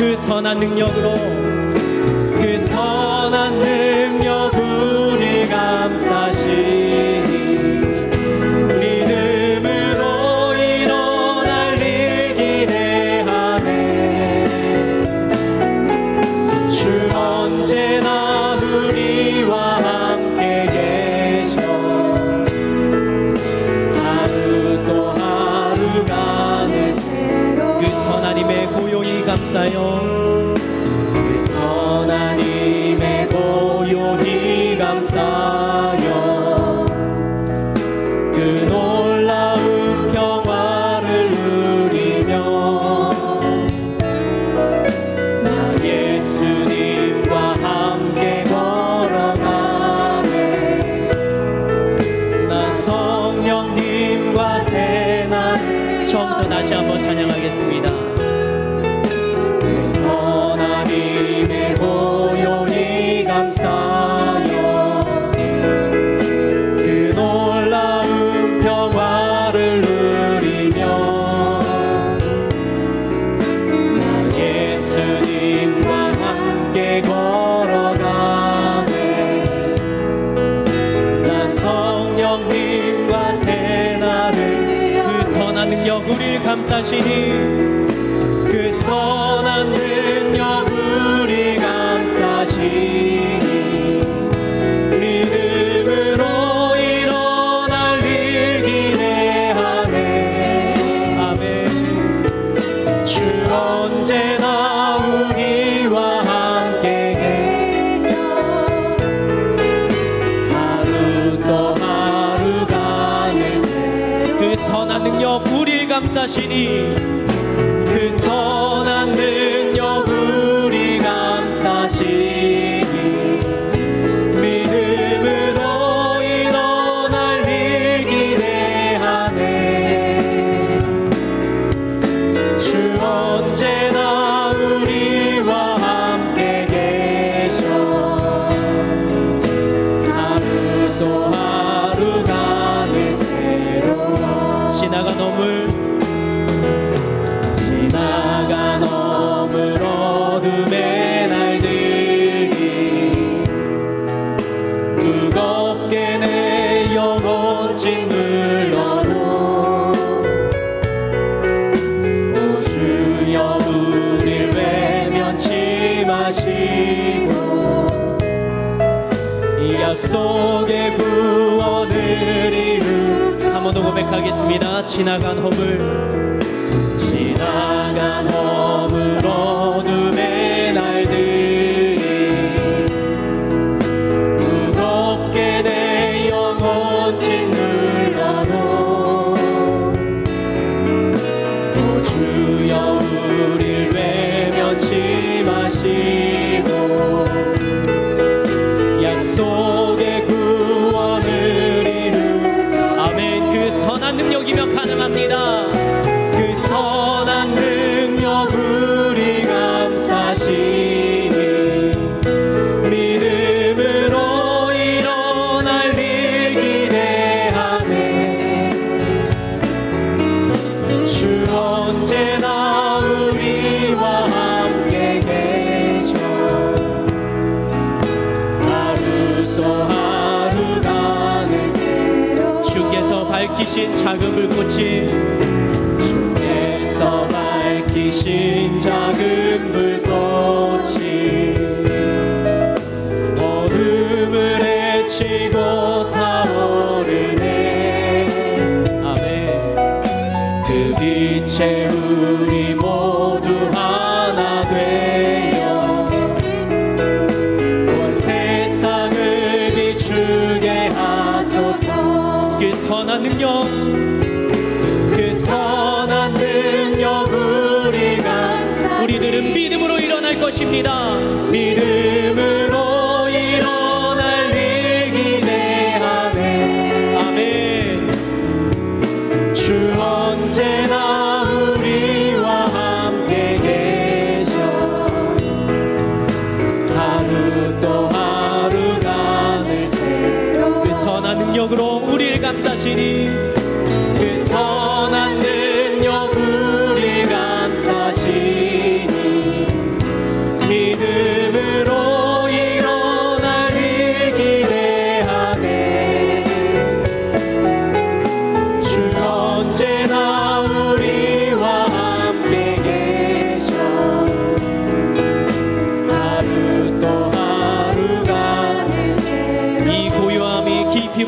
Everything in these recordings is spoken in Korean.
그 선한 능력으로 그 선한 능력 우리 감싸시니 믿음으로 일어날 일 기대하네. 주 언제나 우리와 함께 계셔. 하루 또 하루가 늘 새로 그 선하님의 고요히 감싸요. 그 선하님의 고요히 감싸요. 그 놀라운 평화를 누리며 나 예수님과 함께 걸어가네. 나 성령님과 새날 처음부터 다시 한번 찬양하겠습니다. 하나님의 고요히 감싸요. 그 놀라운 평화를 누리며 나 예수님과 함께 걸어가네. 나 성령님과 새날을 그 선한 능력 우리를 감싸시니 그 선한 능력 우리 감싸시니 믿음으로 일어날 일 기대하네. 아멘. 주 언제나 우리와 함께 계셔. 하루 또 하루가 늘 새로 그 선한 능력 우리를 감싸시니 그 선한 능력 우리 감싸시니 믿음으로 일어날 일 기대하네. 주 언제나 우리와 함께 계셔. 하루 또 하루가 늘 새로워. 지나간 어둠의 날들이 무겁게 내 영혼 짓눌러도 오 주여 우릴 외면치 마시고 이 약속의 구원을 이루 한 번 더 고백하겠습니다. 지나간 허물 어둠의 날들이 무겁게 내 영혼 짓눌러도 오 주여 우릴 외면치 마시고 약속의 구원을 이루 아멘. 그 선한 능력이면 가능합니다. 그 선한 능력 우리 감싸시니 믿음으로 일어날 일 기대하네. 주 언제나 우리와 함께 계셔. 하루 또 하루가 늘 새로 주께서 밝히신 작은 불꽃이 밝히신 작은 불꽃이 어둠을 헤치고 타오르네. 아멘. 그 빛에 우리 모두 하나 되어 온 세상을 비추게 하소서. 그 선한 능력 우리들은 믿음으로 일어날 것입니다. 믿음으로 일어날 일 기대하네. 아멘. 주 언제나 우리와 함께 계셔. 하루 또 하루가 늘 새로 그 선한 능력으로 우리를 감싸시니 그 선한 능력 우리를 감싸시니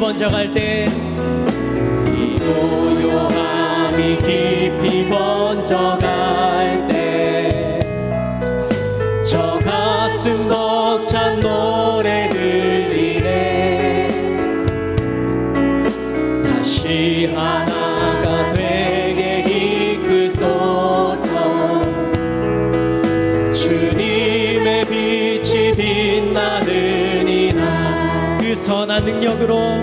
번져갈 때 이 고요함이 깊이 번져갈 때 저 가슴 벅찬 노래 들리네 다시 하나가 되게 이끌소서 주님의 빛이 빛나는 이날 그 선한 능력으로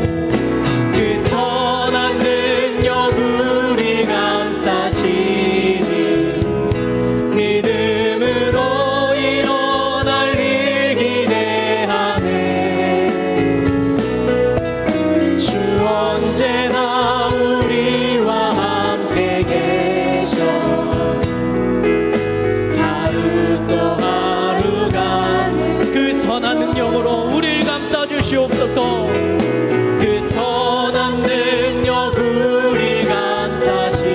그 선한 능력 우리 감싸시니 믿음으로 일어날 일 기대하네 주 언제나 우리와 함께 계셔 하루 또 하루가 그 선한 능력으로 우리를 감싸 주시옵소서 그 선한 능력 우리 감싸시니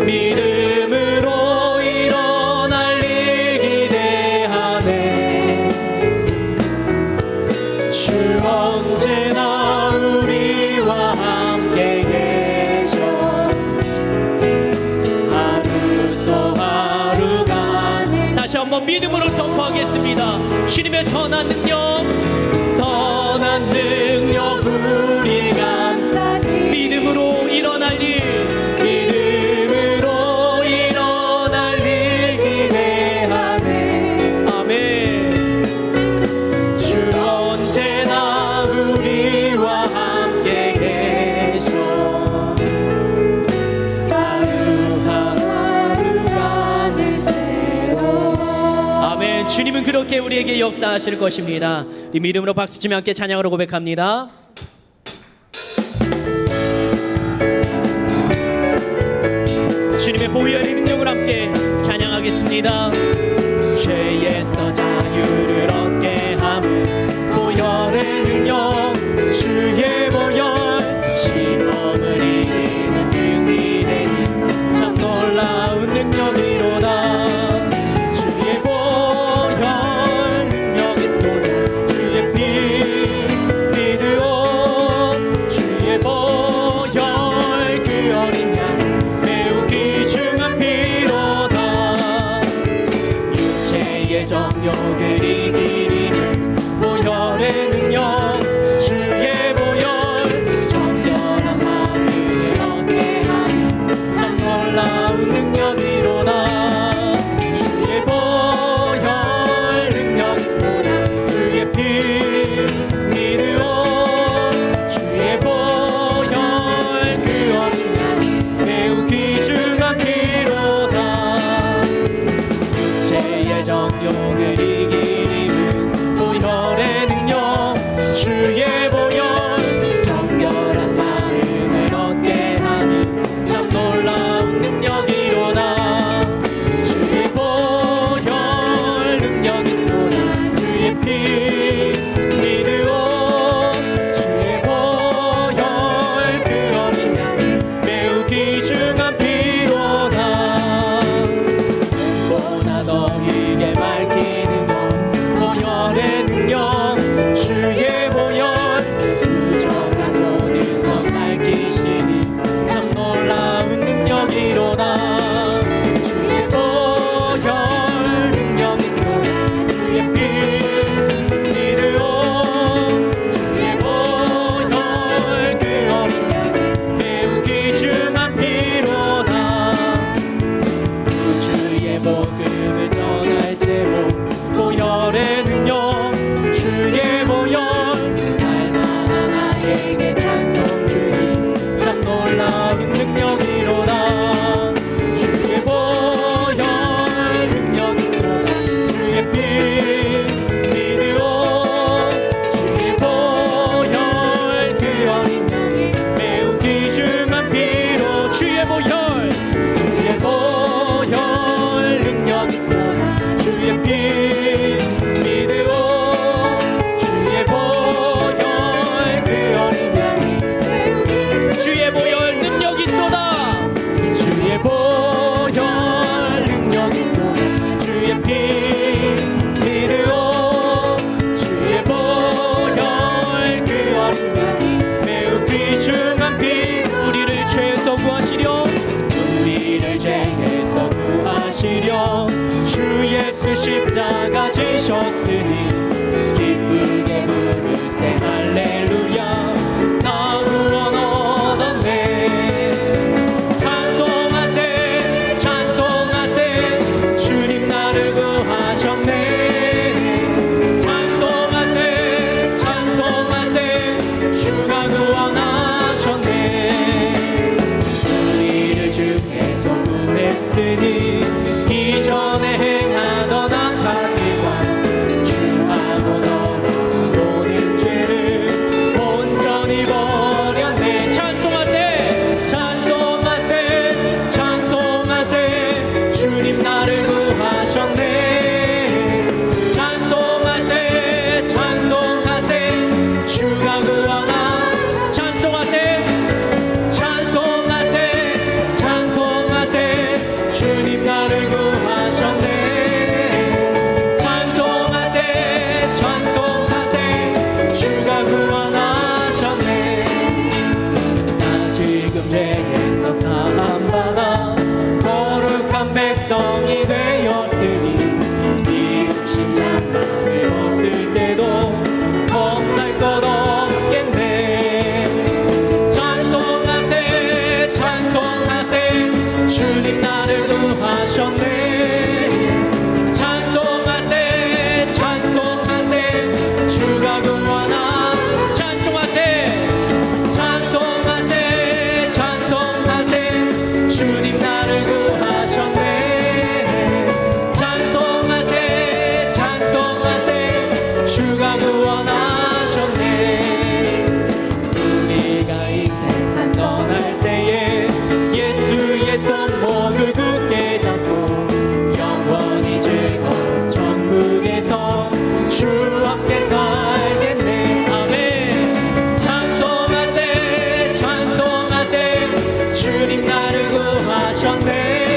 믿음으로 일어날 일 기대하네 주 언제나 우리와 함께 계셔 하루 또 하루가 다시 한번 믿음으로 선포하겠습니다 주님의 선한 능력 선한 능력 우리 감싸시 믿음으로 일어날 일 믿음으로 일어날 일 기대하네 아멘 주 언제나 우리와 함께 계셔 하루하루가 늘 새로워 아멘 주님은 그렇게 우리에게 역사하실 것입니다 이 믿음으로 박수치며 함께 찬양으로 고백합니다 주님의 보혈의 능력을 함께 찬양하겠습니다 죄에서 자유를 얻게 함은 보혈의 능력 주의 보혈 시험을 이기는 승리의 힘 참 놀라운 능력이로다 주의 보혈 능력이 또다 주의 피 믿으오 주의 보혈 그 어린 양 매우 귀중한 피로다 육체의 정욕을 이기리는 보혈의 능력 주의 보혈 정결한 마음을 얻게 하니 참 놀라운 능력이로다 주의 보혈 능력이 또다 주의 피 믿으오 주의 보혈 그 어린 양이 매우 귀중한 피로다 육체의 정욕을 이기리는 보혈의 능력 주의 보혈 정결한 마음을 얻게 하니 참 놀라운 능력이로다 주의 보혈 능력이 또다 주의 피 믿으오 주의 보혈 그 어린 양이 매우 귀중한 피로다 눈보다 더 길게 밝히는 십자가 지셨으니 기쁘게 부르세 할렐루야 나 구원 얻었네 찬송하세 찬송하세 주님 나를 구하셨네 찬송하세 찬송하세 주가 구원하셨네 우리를 주께서 구했으니 이전에 행하던 악한 일과 주하고 너를 모든 죄를 온전히 버렸네 찬송하세 찬송하세 찬송하세 주님 나를 구하셨네 찬송하세 찬송하세 주가 구원하 찬송하세 찬송하세 찬송하세 주님 나를 구하셨네 찬송하세 찬송하세 주가 구원하셨네 나 지금 죄에서 사함받아 거룩한 백성이 되었으니 이웃신 장막을 벗을 때도 겁날 것 없겠네 찬송하세 찬송하세 주님 나를 구하셨네 찬송하세 찬송하세 주가 구원하 찬송하세 찬송하세 찬송하세 주님 나를 구하셨네 찬송하세 찬송하세 주가 구원하셨네 우리가 이 세상 떠날 때에 예수의 손목을 굳게 잡고 영원히 즐거운 천국에서 주 함께 살겠네 아멘 찬송하세 찬송하세 주님 나를 구하셨네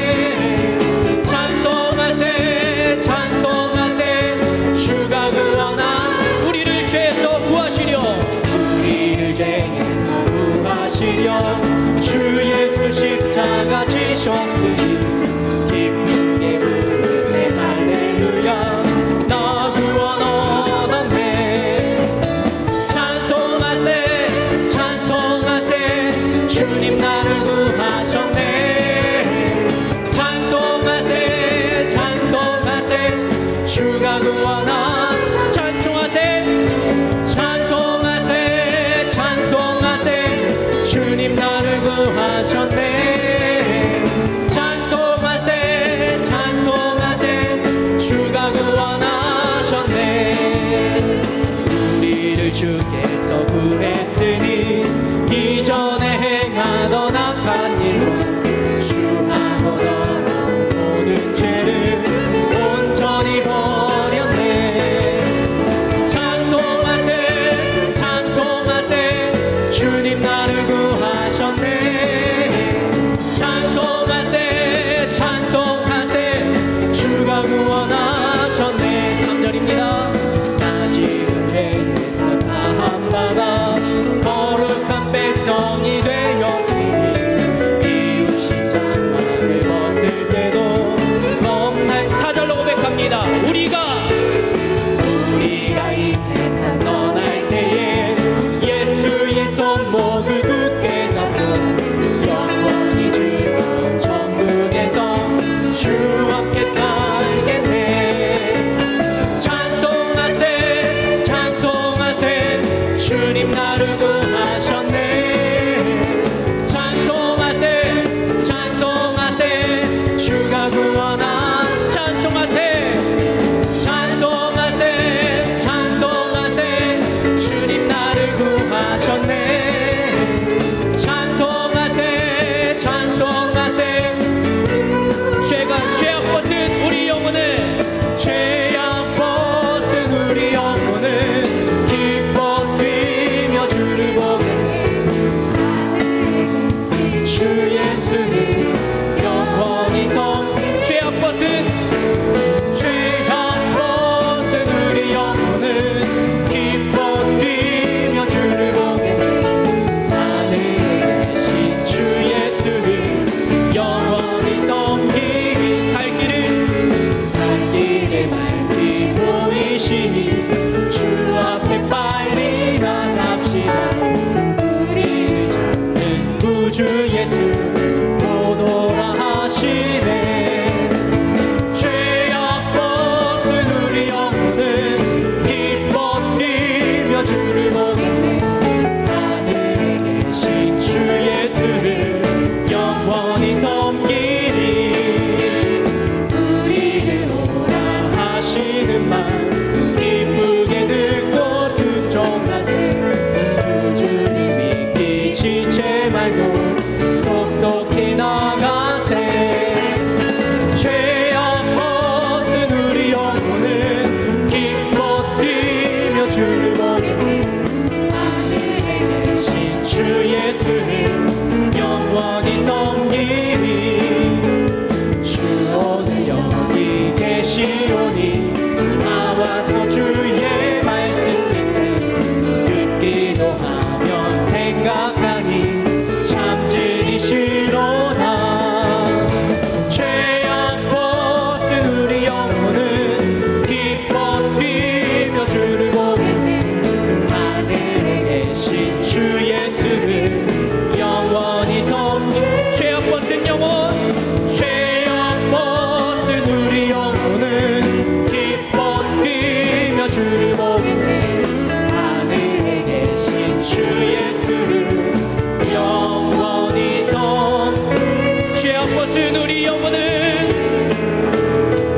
벗은 우리 영혼은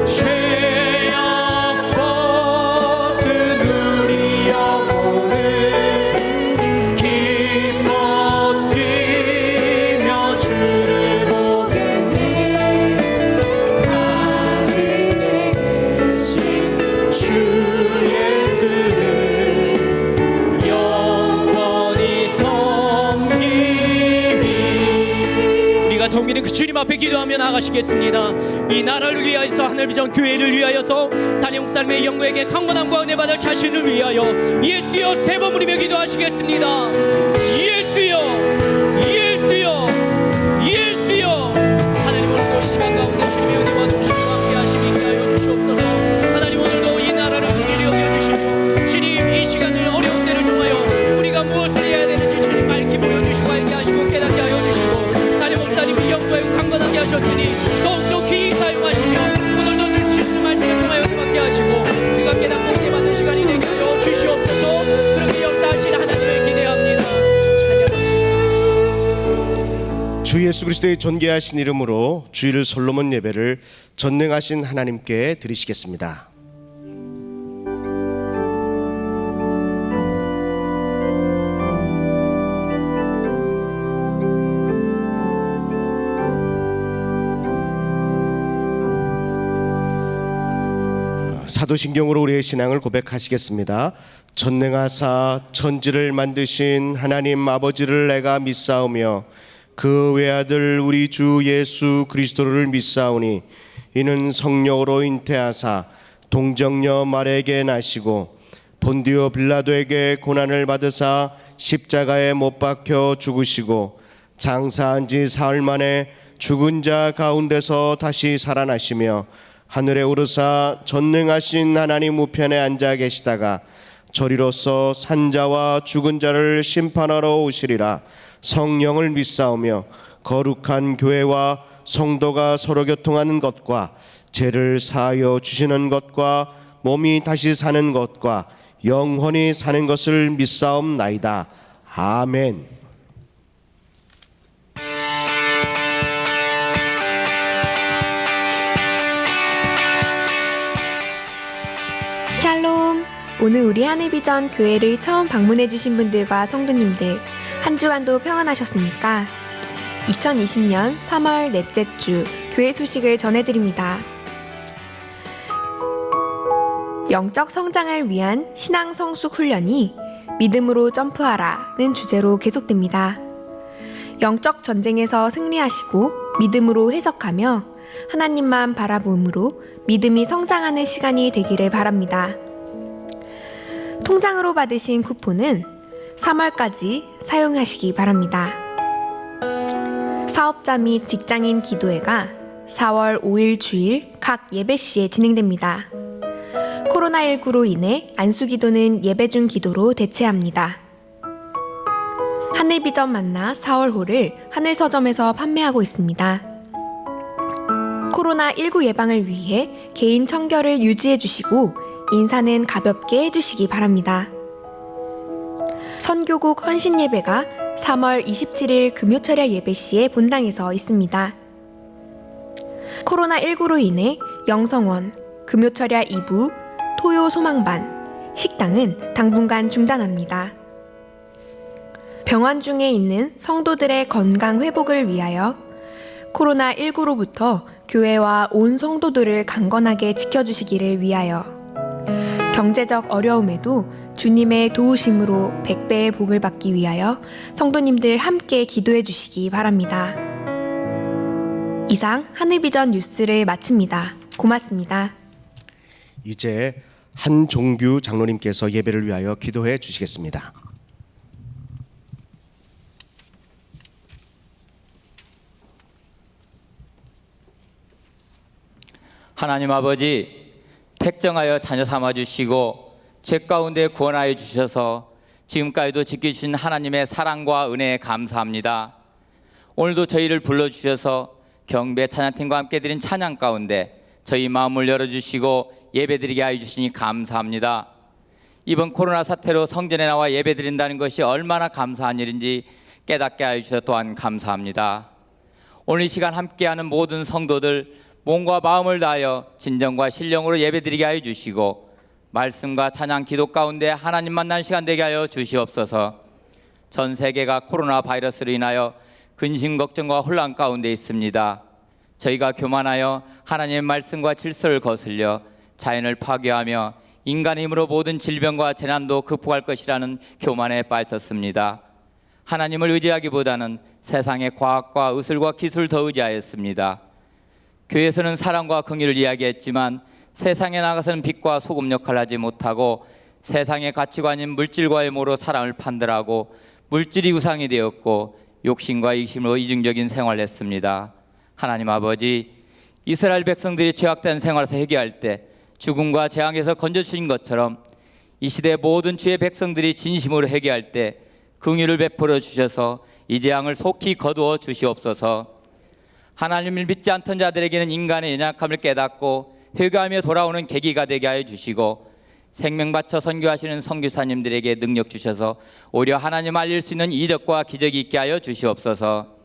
죄악 벗은 우리 영혼은 기뻐 뛰며 주를 보겠네. 하늘에 계신 주 예수를 영원히 섬기리. 우리가 섬기는 그 주님 앞에 기도하며 나가시겠습니다. 이 나라를 위하여서, 하늘비전 교회를 위하여서, 단용 삶의 영광에게 강건함과 은혜 받을 자신을 위하여 예수여 세 번 부르며 기도하시겠습니다. 예수여, 예수여, 예수여. 하나님 오늘도 이 시간 가운데 주님의 은혜와 도심과 함께 하심이 하여 주시옵소서. 하나님 오늘도 이 나라를 긍휼히 여겨주시고 주님 이 시간을 어려운 때를 통하여 우리가 무엇을 해야 되는지 주님 밝히 보여주시고 알게 하시고 깨닫게 하여 주시고, 하나님 목사님이 영도에 강건하게 하셨으니 더욱더 귀히 사용하시며 오늘도 주시는 말씀을 통하여 은혜받게 하시고 우리가 깨닫고 은혜 받는 시간이 되게 하여 주시옵소서. 그렇게 역사하신 하나님을 기대합니다. 찬양합니다. 주 예수 그리스도의 존귀하신 이름으로 주일 솔로몬 예배를 전능하신 하나님께 드리시겠습니다. 사도신경으로 우리의 신앙을 고백하시겠습니다. 전능하사 천지를 만드신 하나님 아버지를 내가 믿사오며 그 외아들 우리 주 예수 그리스도를 믿사오니 이는 성령으로 잉태하사 동정녀 마리아에게 나시고 본디오 빌라도에게 고난을 받으사 십자가에 못 박혀 죽으시고 장사한 지 사흘 만에 죽은 자 가운데서 다시 살아나시며 하늘에 오르사 전능하신 하나님 우편에 앉아 계시다가 저리로서 산자와 죽은 자를 심판하러 오시리라. 성령을 믿사오며 거룩한 교회와 성도가 서로 교통하는 것과 죄를 사하여 주시는 것과 몸이 다시 사는 것과 영원히 사는 것을 믿사옵나이다. 아멘. 샬롬! 오늘 우리 하늘비전 교회를 처음 방문해주신 분들과 성도님들, 한 주간도 평안하셨습니까? 2020년 3월 넷째 주 교회 소식을 전해드립니다. 영적 성장을 위한 신앙 성숙 훈련이 믿음으로 점프하라는 주제로 계속됩니다. 영적 전쟁에서 승리하시고 믿음으로 해석하며 하나님만 바라보므로 믿음이 성장하는 시간이 되기를 바랍니다. 통장으로 받으신 쿠폰은 3월까지 사용하시기 바랍니다. 사업자 및 직장인 기도회가 4월 5일 주일 각 예배시에 진행됩니다. 코로나19로 인해 안수기도는 예배 중 기도로 대체합니다. 하늘비전 만나 4월호를 하늘서점에서 판매하고 있습니다. 코로나19 예방을 위해 개인 청결을 유지해 주시고 인사는 가볍게 해주시기 바랍니다. 선교국 헌신예배가 3월 27일 금요철야 예배시에 본당에서 있습니다. 코로나19로 인해 영성원, 금요철야 2부, 토요 소망반, 식당은 당분간 중단합니다. 병원 중에 있는 성도들의 건강 회복을 위하여 코로나19로부터 교회와 온 성도들을 강건하게 지켜주시기를 위하여 경제적 어려움에도 주님의 도우심으로 100배의 복을 받기 위하여 성도님들 함께 기도해 주시기 바랍니다. 이상 하늘비전 뉴스를 마칩니다. 고맙습니다. 이제 한종규 장로님께서 예배를 위하여 기도해 주시겠습니다. 하나님 아버지, 택정하여 자녀 삼아주시고 죄 가운데 구원하여 주셔서 지금까지도 지켜주신 하나님의 사랑과 은혜에 감사합니다. 오늘도 저희를 불러주셔서 경배 찬양팀과 함께 드린 찬양 가운데 저희 마음을 열어주시고 예배드리게 하여 주시니 감사합니다. 이번 코로나 사태로 성전에 나와 예배드린다는 것이 얼마나 감사한 일인지 깨닫게 하여 주셔서 또한 감사합니다. 오늘 이 시간 함께하는 모든 성도들 몸과 마음을 다하여 진정과 신령으로 예배드리게 하여 주시고 말씀과 찬양 기도 가운데 하나님 만나는 시간 되게 하여 주시옵소서. 전 세계가 코로나 바이러스로 인하여 근심 걱정과 혼란 가운데 있습니다. 저희가 교만하여 하나님의 말씀과 질서를 거슬려 자연을 파괴하며 인간의 힘으로 모든 질병과 재난도 극복할 것이라는 교만에 빠졌습니다. 하나님을 의지하기보다는 세상의 과학과 의술과 기술을 더 의지하였습니다. 교회에서는 사랑과 긍휼을 이야기했지만 세상에 나가서는 빛과 소금 역할을 하지 못하고 세상의 가치관인 물질과의 모로 사람을 판단하고 물질이 우상이 되었고 욕심과 이심으로 이중적인 생활을 했습니다. 하나님 아버지, 이스라엘 백성들이 죄악된 생활에서 회개할 때 죽음과 재앙에서 건져주신 것처럼 이 시대 모든 주의 백성들이 진심으로 회개할 때 긍휼을 베풀어 주셔서 이 재앙을 속히 거두어 주시옵소서. 하나님을 믿지 않던 자들에게는 인간의 연약함을 깨닫고 회개하며 돌아오는 계기가 되게 하여 주시고 생명 바쳐 선교하시는 선교사님들에게 능력 주셔서 오히려 하나님 알릴 수 있는 이적과 기적이 있게 하여 주시옵소서.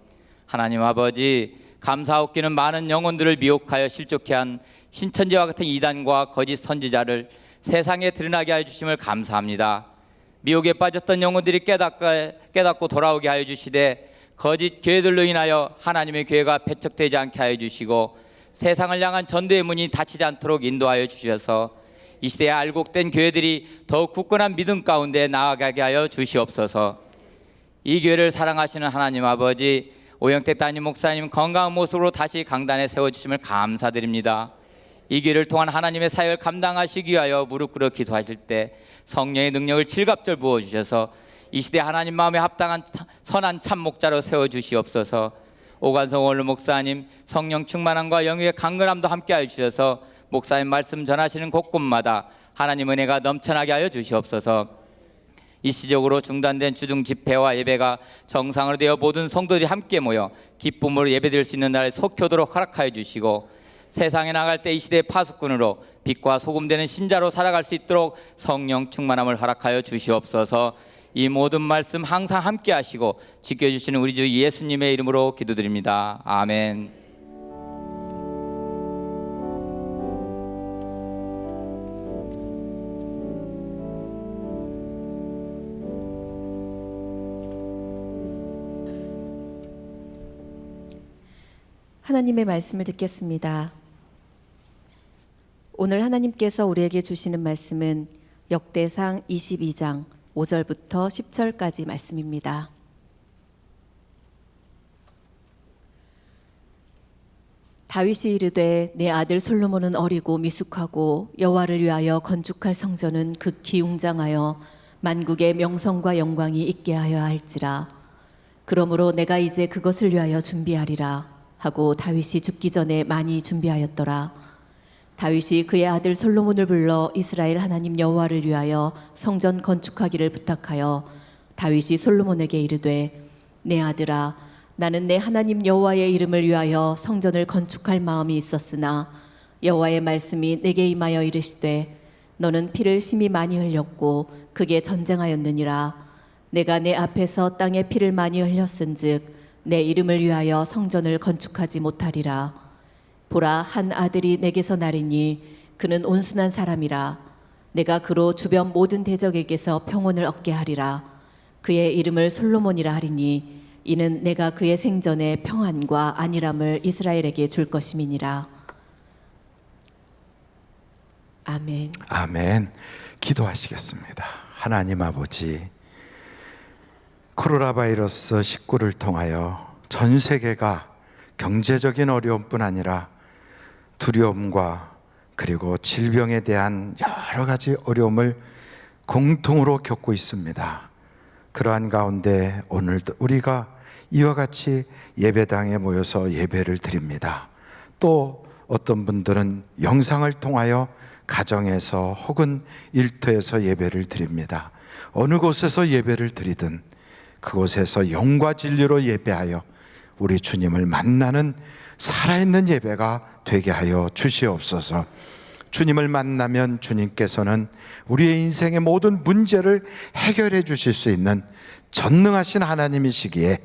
하나님 아버지, 감사하옵기는 많은 영혼들을 미혹하여 실족해 한 신천지와 같은 이단과 거짓 선지자를 세상에 드러나게 하여 주심을 감사합니다. 미혹에 빠졌던 영혼들이 깨닫고 돌아오게 하여 주시되 거짓 교회들로 인하여 하나님의 교회가 배척되지 않게 하여 주시고 세상을 향한 전도의 문이 닫히지 않도록 인도하여 주셔서 이 시대에 알곡된 교회들이 더욱 굳건한 믿음 가운데 나아가게 하여 주시옵소서. 이 교회를 사랑하시는 하나님 아버지, 오영택 담임 목사님 건강한 모습으로 다시 강단에 세워주심을 감사드립니다. 이 교회를 통한 하나님의 사역을 감당하시기 위하여 무릎 꿇어 기도하실 때 성령의 능력을 질갑절 부어주셔서 이 시대 하나님 마음에 합당한 선한 참목자로 세워주시옵소서. 오관성 원로 목사님 성령 충만함과 영육의 강건함도 함께하여 주셔서 목사님 말씀 전하시는 곳곳마다 하나님 은혜가 넘쳐나게 하여 주시옵소서. 일시적으로 중단된 주중 집회와 예배가 정상으로 되어 모든 성도들이 함께 모여 기쁨으로 예배드릴 수 있는 날에 속효도록 허락하여 주시고 세상에 나갈 때 이 시대의 파수꾼으로 빛과 소금 되는 신자로 살아갈 수 있도록 성령 충만함을 허락하여 주시옵소서. 이 모든 말씀 항상 함께 하시고 지켜주시는 우리 주 예수님의 이름으로 기도드립니다. 아멘. 하나님의 말씀을 듣겠습니다. 오늘 하나님께서 우리에게 주시는 말씀은 역대상 22장 5절부터 10절까지 말씀입니다. 다윗이 이르되 내 아들 솔로몬은 어리고 미숙하고 여호와를 위하여 건축할 성전은 극히 웅장하여 만국의 명성과 영광이 있게 하여 할지라. 그러므로 내가 이제 그것을 위하여 준비하리라 하고 다윗이 죽기 전에 많이 준비하였더라. 다윗이 그의 아들 솔로몬을 불러 이스라엘 하나님 여호와를 위하여 성전 건축하기를 부탁하여 다윗이 솔로몬에게 이르되 내 아들아, 나는 내 하나님 여호와의 이름을 위하여 성전을 건축할 마음이 있었으나 여호와의 말씀이 내게 임하여 이르시되 너는 피를 심히 많이 흘렸고 크게 전쟁하였느니라. 내가 내 앞에서 땅에 피를 많이 흘렸은즉 내 이름을 위하여 성전을 건축하지 못하리라. 보라, 한 아들이 내게서 나리니 그는 온순한 사람이라. 내가 그로 주변 모든 대적에게서 평온을 얻게 하리라. 그의 이름을 솔로몬이라 하리니 이는 내가 그의 생전에 평안과 안일함을 이스라엘에게 줄 것임이니라. 아멘. 아멘. 기도하시겠습니다. 하나님 아버지, 코로나 바이러스 19를 통하여 전 세계가 경제적인 어려움뿐 아니라 두려움과 그리고 질병에 대한 여러 가지 어려움을 공통으로 겪고 있습니다. 그러한 가운데 오늘도 우리가 이와 같이 예배당에 모여서 예배를 드립니다. 또 어떤 분들은 영상을 통하여 가정에서 혹은 일터에서 예배를 드립니다. 어느 곳에서 예배를 드리든 그곳에서 영과 진리로 예배하여 우리 주님을 만나는 살아있는 예배가 되게 하여 주시옵소서. 주님을 만나면 주님께서는 우리의 인생의 모든 문제를 해결해 주실 수 있는 전능하신 하나님이시기에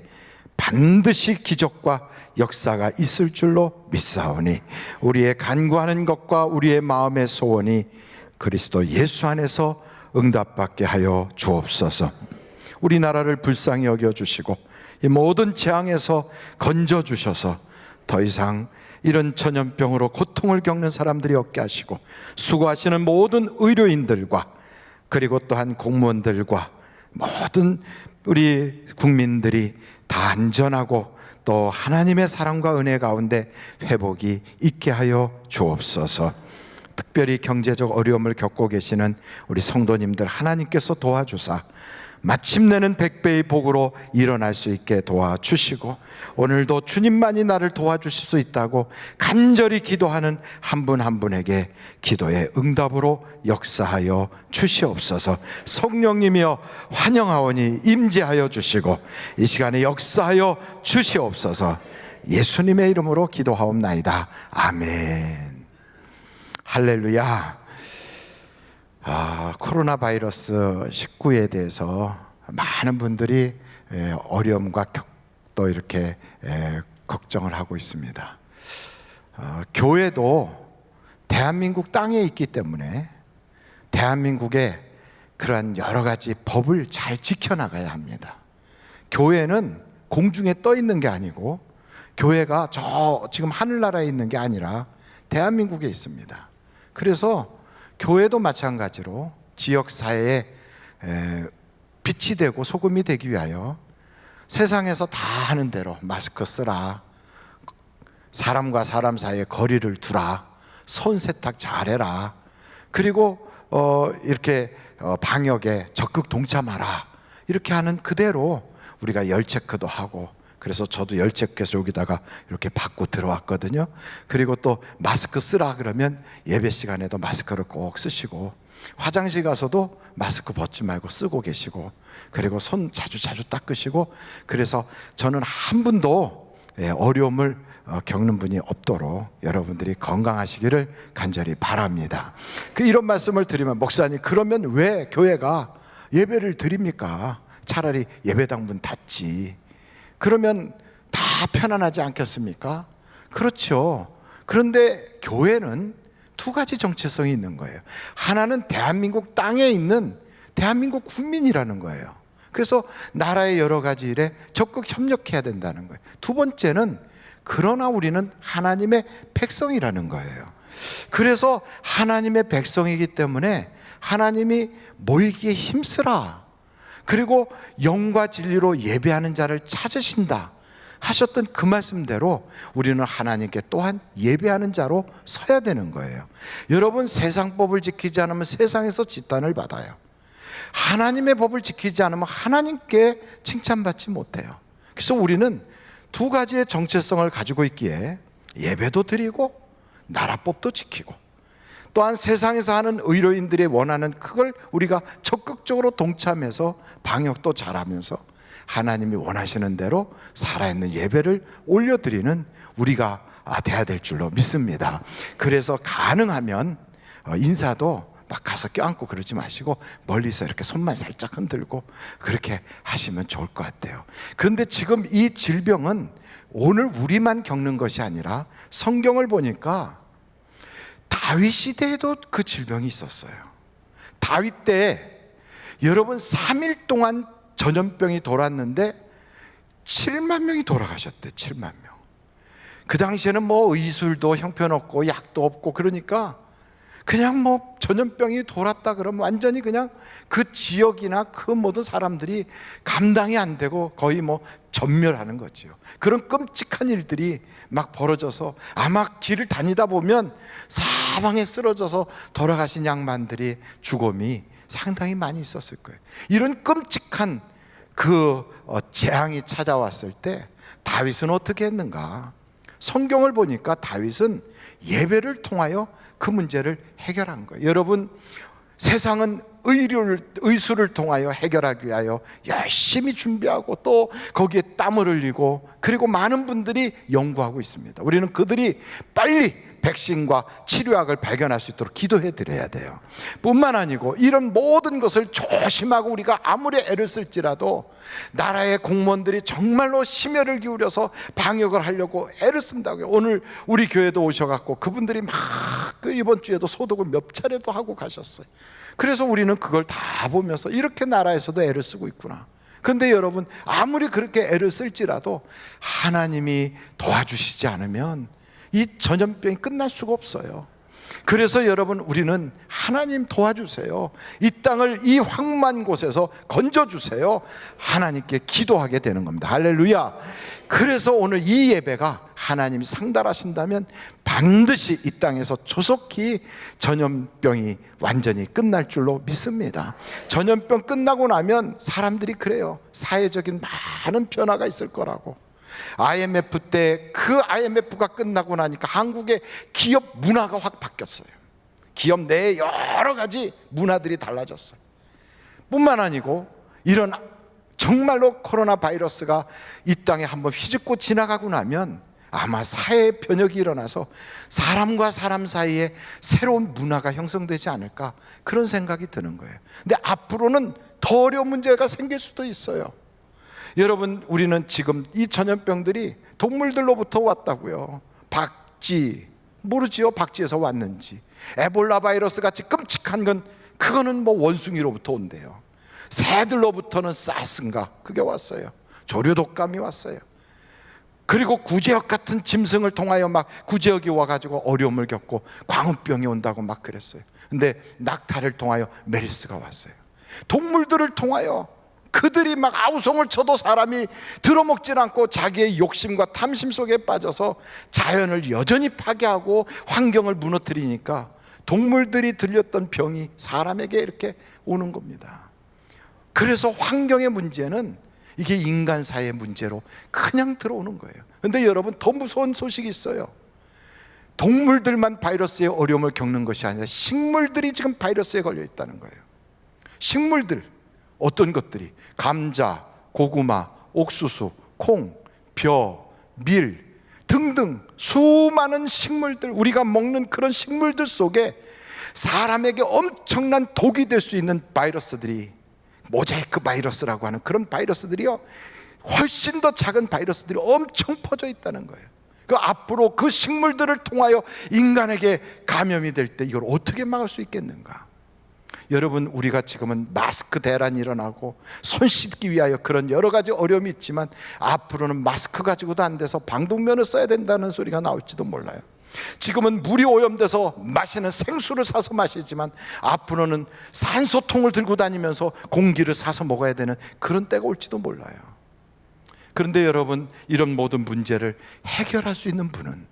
반드시 기적과 역사가 있을 줄로 믿사오니 우리의 간구하는 것과 우리의 마음의 소원이 그리스도 예수 안에서 응답받게 하여 주옵소서. 우리나라를 불쌍히 여겨주시고 이 모든 재앙에서 건져주셔서 더 이상 이런 전염병으로 고통을 겪는 사람들이 없게 하시고, 수고하시는 모든 의료인들과 그리고 또한 공무원들과 모든 우리 국민들이 다 안전하고 또 하나님의 사랑과 은혜 가운데 회복이 있게 하여 주옵소서. 특별히 경제적 어려움을 겪고 계시는 우리 성도님들 하나님께서 도와주사 마침내는 100배의 복으로 일어날 수 있게 도와주시고, 오늘도 주님만이 나를 도와주실 수 있다고 간절히 기도하는 한 분 한 분에게 기도의 응답으로 역사하여 주시옵소서. 성령님이여 환영하오니 임재하여 주시고 이 시간에 역사하여 주시옵소서. 예수님의 이름으로 기도하옵나이다. 아멘. 할렐루야. 코로나 바이러스 19에 대해서 많은 분들이 어려움과 또 이렇게 걱정을 하고 있습니다. 교회도 대한민국 땅에 있기 때문에 대한민국의 그러한 여러 가지 법을 잘 지켜나가야 합니다. 교회는 공중에 떠 있는 게 아니고, 교회가 저 지금 하늘나라에 있는 게 아니라 대한민국에 있습니다. 그래서 교회도 마찬가지로 지역사회에 빛이 되고 소금이 되기 위하여 세상에서 다 하는 대로 마스크 쓰라, 사람과 사람 사이에 거리를 두라, 손 세탁 잘해라, 그리고 이렇게 방역에 적극 동참하라, 이렇게 하는 그대로 우리가 열 체크도 하고, 그래서 저도 열 체크해서 여기다가 이렇게 받고 들어왔거든요. 그리고 또 마스크 쓰라 그러면 예배 시간에도 마스크를 꼭 쓰시고, 화장실 가서도 마스크 벗지 말고 쓰고 계시고, 그리고 손 자주 닦으시고, 그래서 저는 한 분도 어려움을 겪는 분이 없도록 여러분들이 건강하시기를 간절히 바랍니다. 이런 말씀을 드리면, 목사님 그러면 왜 교회가 예배를 드립니까? 차라리 예배당 문 닫지. 그러면 다 편안하지 않겠습니까? 그렇죠. 그런데 교회는 두 가지 정체성이 있는 거예요. 하나는 대한민국 땅에 있는 대한민국 국민이라는 거예요. 그래서 나라의 여러 가지 일에 적극 협력해야 된다는 거예요. 두 번째는 그러나 우리는 하나님의 백성이라는 거예요. 그래서 하나님의 백성이기 때문에 하나님이 모이기에 힘쓰라, 그리고 영과 진리로 예배하는 자를 찾으신다 하셨던 그 말씀대로 우리는 하나님께 또한 예배하는 자로 서야 되는 거예요. 여러분, 세상 법을 지키지 않으면 세상에서 지탄을 받아요. 하나님의 법을 지키지 않으면 하나님께 칭찬받지 못해요. 그래서 우리는 두 가지의 정체성을 가지고 있기에 예배도 드리고 나라법도 지키고, 또한 세상에서 하는 의료인들이 원하는 그걸 우리가 적극적으로 동참해서 방역도 잘하면서 하나님이 원하시는 대로 살아있는 예배를 올려드리는 우리가 돼야 될 줄로 믿습니다. 그래서 가능하면 인사도 막 가서 껴안고 그러지 마시고 멀리서 이렇게 손만 살짝 흔들고 그렇게 하시면 좋을 것 같아요. 그런데 지금 이 질병은 오늘 우리만 겪는 것이 아니라 성경을 보니까 다윗 시대에도 그 질병이 있었어요. 다윗 때 여러분 3일 동안 전염병이 돌았는데 7만 명이 돌아가셨대. 7만 명. 그 당시에는 뭐 의술도 형편없고 약도 없고, 그러니까 그냥 뭐 전염병이 돌았다 그러면 완전히 그냥 그 지역이나 그 모든 사람들이 감당이 안 되고 거의 뭐 전멸하는 거지요. 그런 끔찍한 일들이 막 벌어져서 아마 길을 다니다 보면 사방에 쓰러져서 돌아가신 양반들이 죽음이 상당히 많이 있었을 거예요. 이런 끔찍한 그 재앙이 찾아왔을 때 다윗은 어떻게 했는가? 성경을 보니까 다윗은 예배를 통하여 그 문제를 해결한 거예요. 여러분, 세상은 의술을 통하여 해결하기 위하여 열심히 준비하고 또 거기에 땀을 흘리고, 그리고 많은 분들이 연구하고 있습니다. 우리는 그들이 빨리 백신과 치료약을 발견할 수 있도록 기도해 드려야 돼요. 뿐만 아니고 이런 모든 것을 조심하고 우리가 아무리 애를 쓸지라도 나라의 공무원들이 정말로 심혈을 기울여서 방역을 하려고 애를 쓴다고요. 오늘 우리 교회도 오셔갖고 그분들이 막 그 이번 주에도 소독을 몇 차례도 하고 가셨어요. 그래서 우리는 그걸 다 보면서 이렇게 나라에서도 애를 쓰고 있구나. 그런데 여러분, 아무리 그렇게 애를 쓸지라도 하나님이 도와주시지 않으면 이 전염병이 끝날 수가 없어요. 그래서 여러분, 우리는 하나님 도와주세요, 이 땅을 이 황무한 곳에서 건져주세요, 하나님께 기도하게 되는 겁니다. 할렐루야. 그래서 오늘 이 예배가 하나님이 상달하신다면 반드시 이 땅에서 조속히 전염병이 완전히 끝날 줄로 믿습니다. 전염병 끝나고 나면 사람들이 그래요, 사회적인 많은 변화가 있을 거라고. IMF 때 그 IMF가 끝나고 나니까 한국의 기업 문화가 확 바뀌었어요. 기업 내에 여러 가지 문화들이 달라졌어요. 뿐만 아니고 이런 정말로 코로나 바이러스가 이 땅에 한번 휘젓고 지나가고 나면 아마 사회 변혁이 일어나서 사람과 사람 사이에 새로운 문화가 형성되지 않을까, 그런 생각이 드는 거예요. 근데 앞으로는 더 어려운 문제가 생길 수도 있어요. 여러분, 우리는 지금 이 전염병들이 동물들로부터 왔다고요. 박쥐, 모르지요, 박쥐에서 왔는지. 에볼라 바이러스 같이 끔찍한 건 그거는 뭐 원숭이로부터 온대요. 새들로부터는 사스인가 그게 왔어요. 조류독감이 왔어요. 그리고 구제역 같은 짐승을 통하여 막 구제역이 와가지고 어려움을 겪고 광우병이 온다고 막 그랬어요. 근데 낙타를 통하여 메르스가 왔어요. 동물들을 통하여 그들이 막 아우성을 쳐도 사람이 들어먹질 않고 자기의 욕심과 탐심 속에 빠져서 자연을 여전히 파괴하고 환경을 무너뜨리니까 동물들이 들렸던 병이 사람에게 이렇게 오는 겁니다. 그래서 환경의 문제는 이게 인간 사회의 문제로 그냥 들어오는 거예요. 그런데 여러분, 더 무서운 소식이 있어요. 동물들만 바이러스의 어려움을 겪는 것이 아니라 식물들이 지금 바이러스에 걸려 있다는 거예요. 식물들, 어떤 것들이 감자, 고구마, 옥수수, 콩, 벼, 밀 등등 수많은 식물들, 우리가 먹는 그런 식물들 속에 사람에게 엄청난 독이 될 수 있는 바이러스들이, 모자이크 바이러스라고 하는 그런 바이러스들이요, 훨씬 더 작은 바이러스들이 엄청 퍼져 있다는 거예요. 그 앞으로 그 식물들을 통하여 인간에게 감염이 될 때 이걸 어떻게 막을 수 있겠는가? 여러분, 우리가 지금은 마스크 대란이 일어나고 손 씻기 위하여 그런 여러 가지 어려움이 있지만 앞으로는 마스크 가지고도 안 돼서 방독면을 써야 된다는 소리가 나올지도 몰라요. 지금은 물이 오염돼서 마시는 생수를 사서 마시지만 앞으로는 산소통을 들고 다니면서 공기를 사서 먹어야 되는 그런 때가 올지도 몰라요. 그런데 여러분, 이런 모든 문제를 해결할 수 있는 분은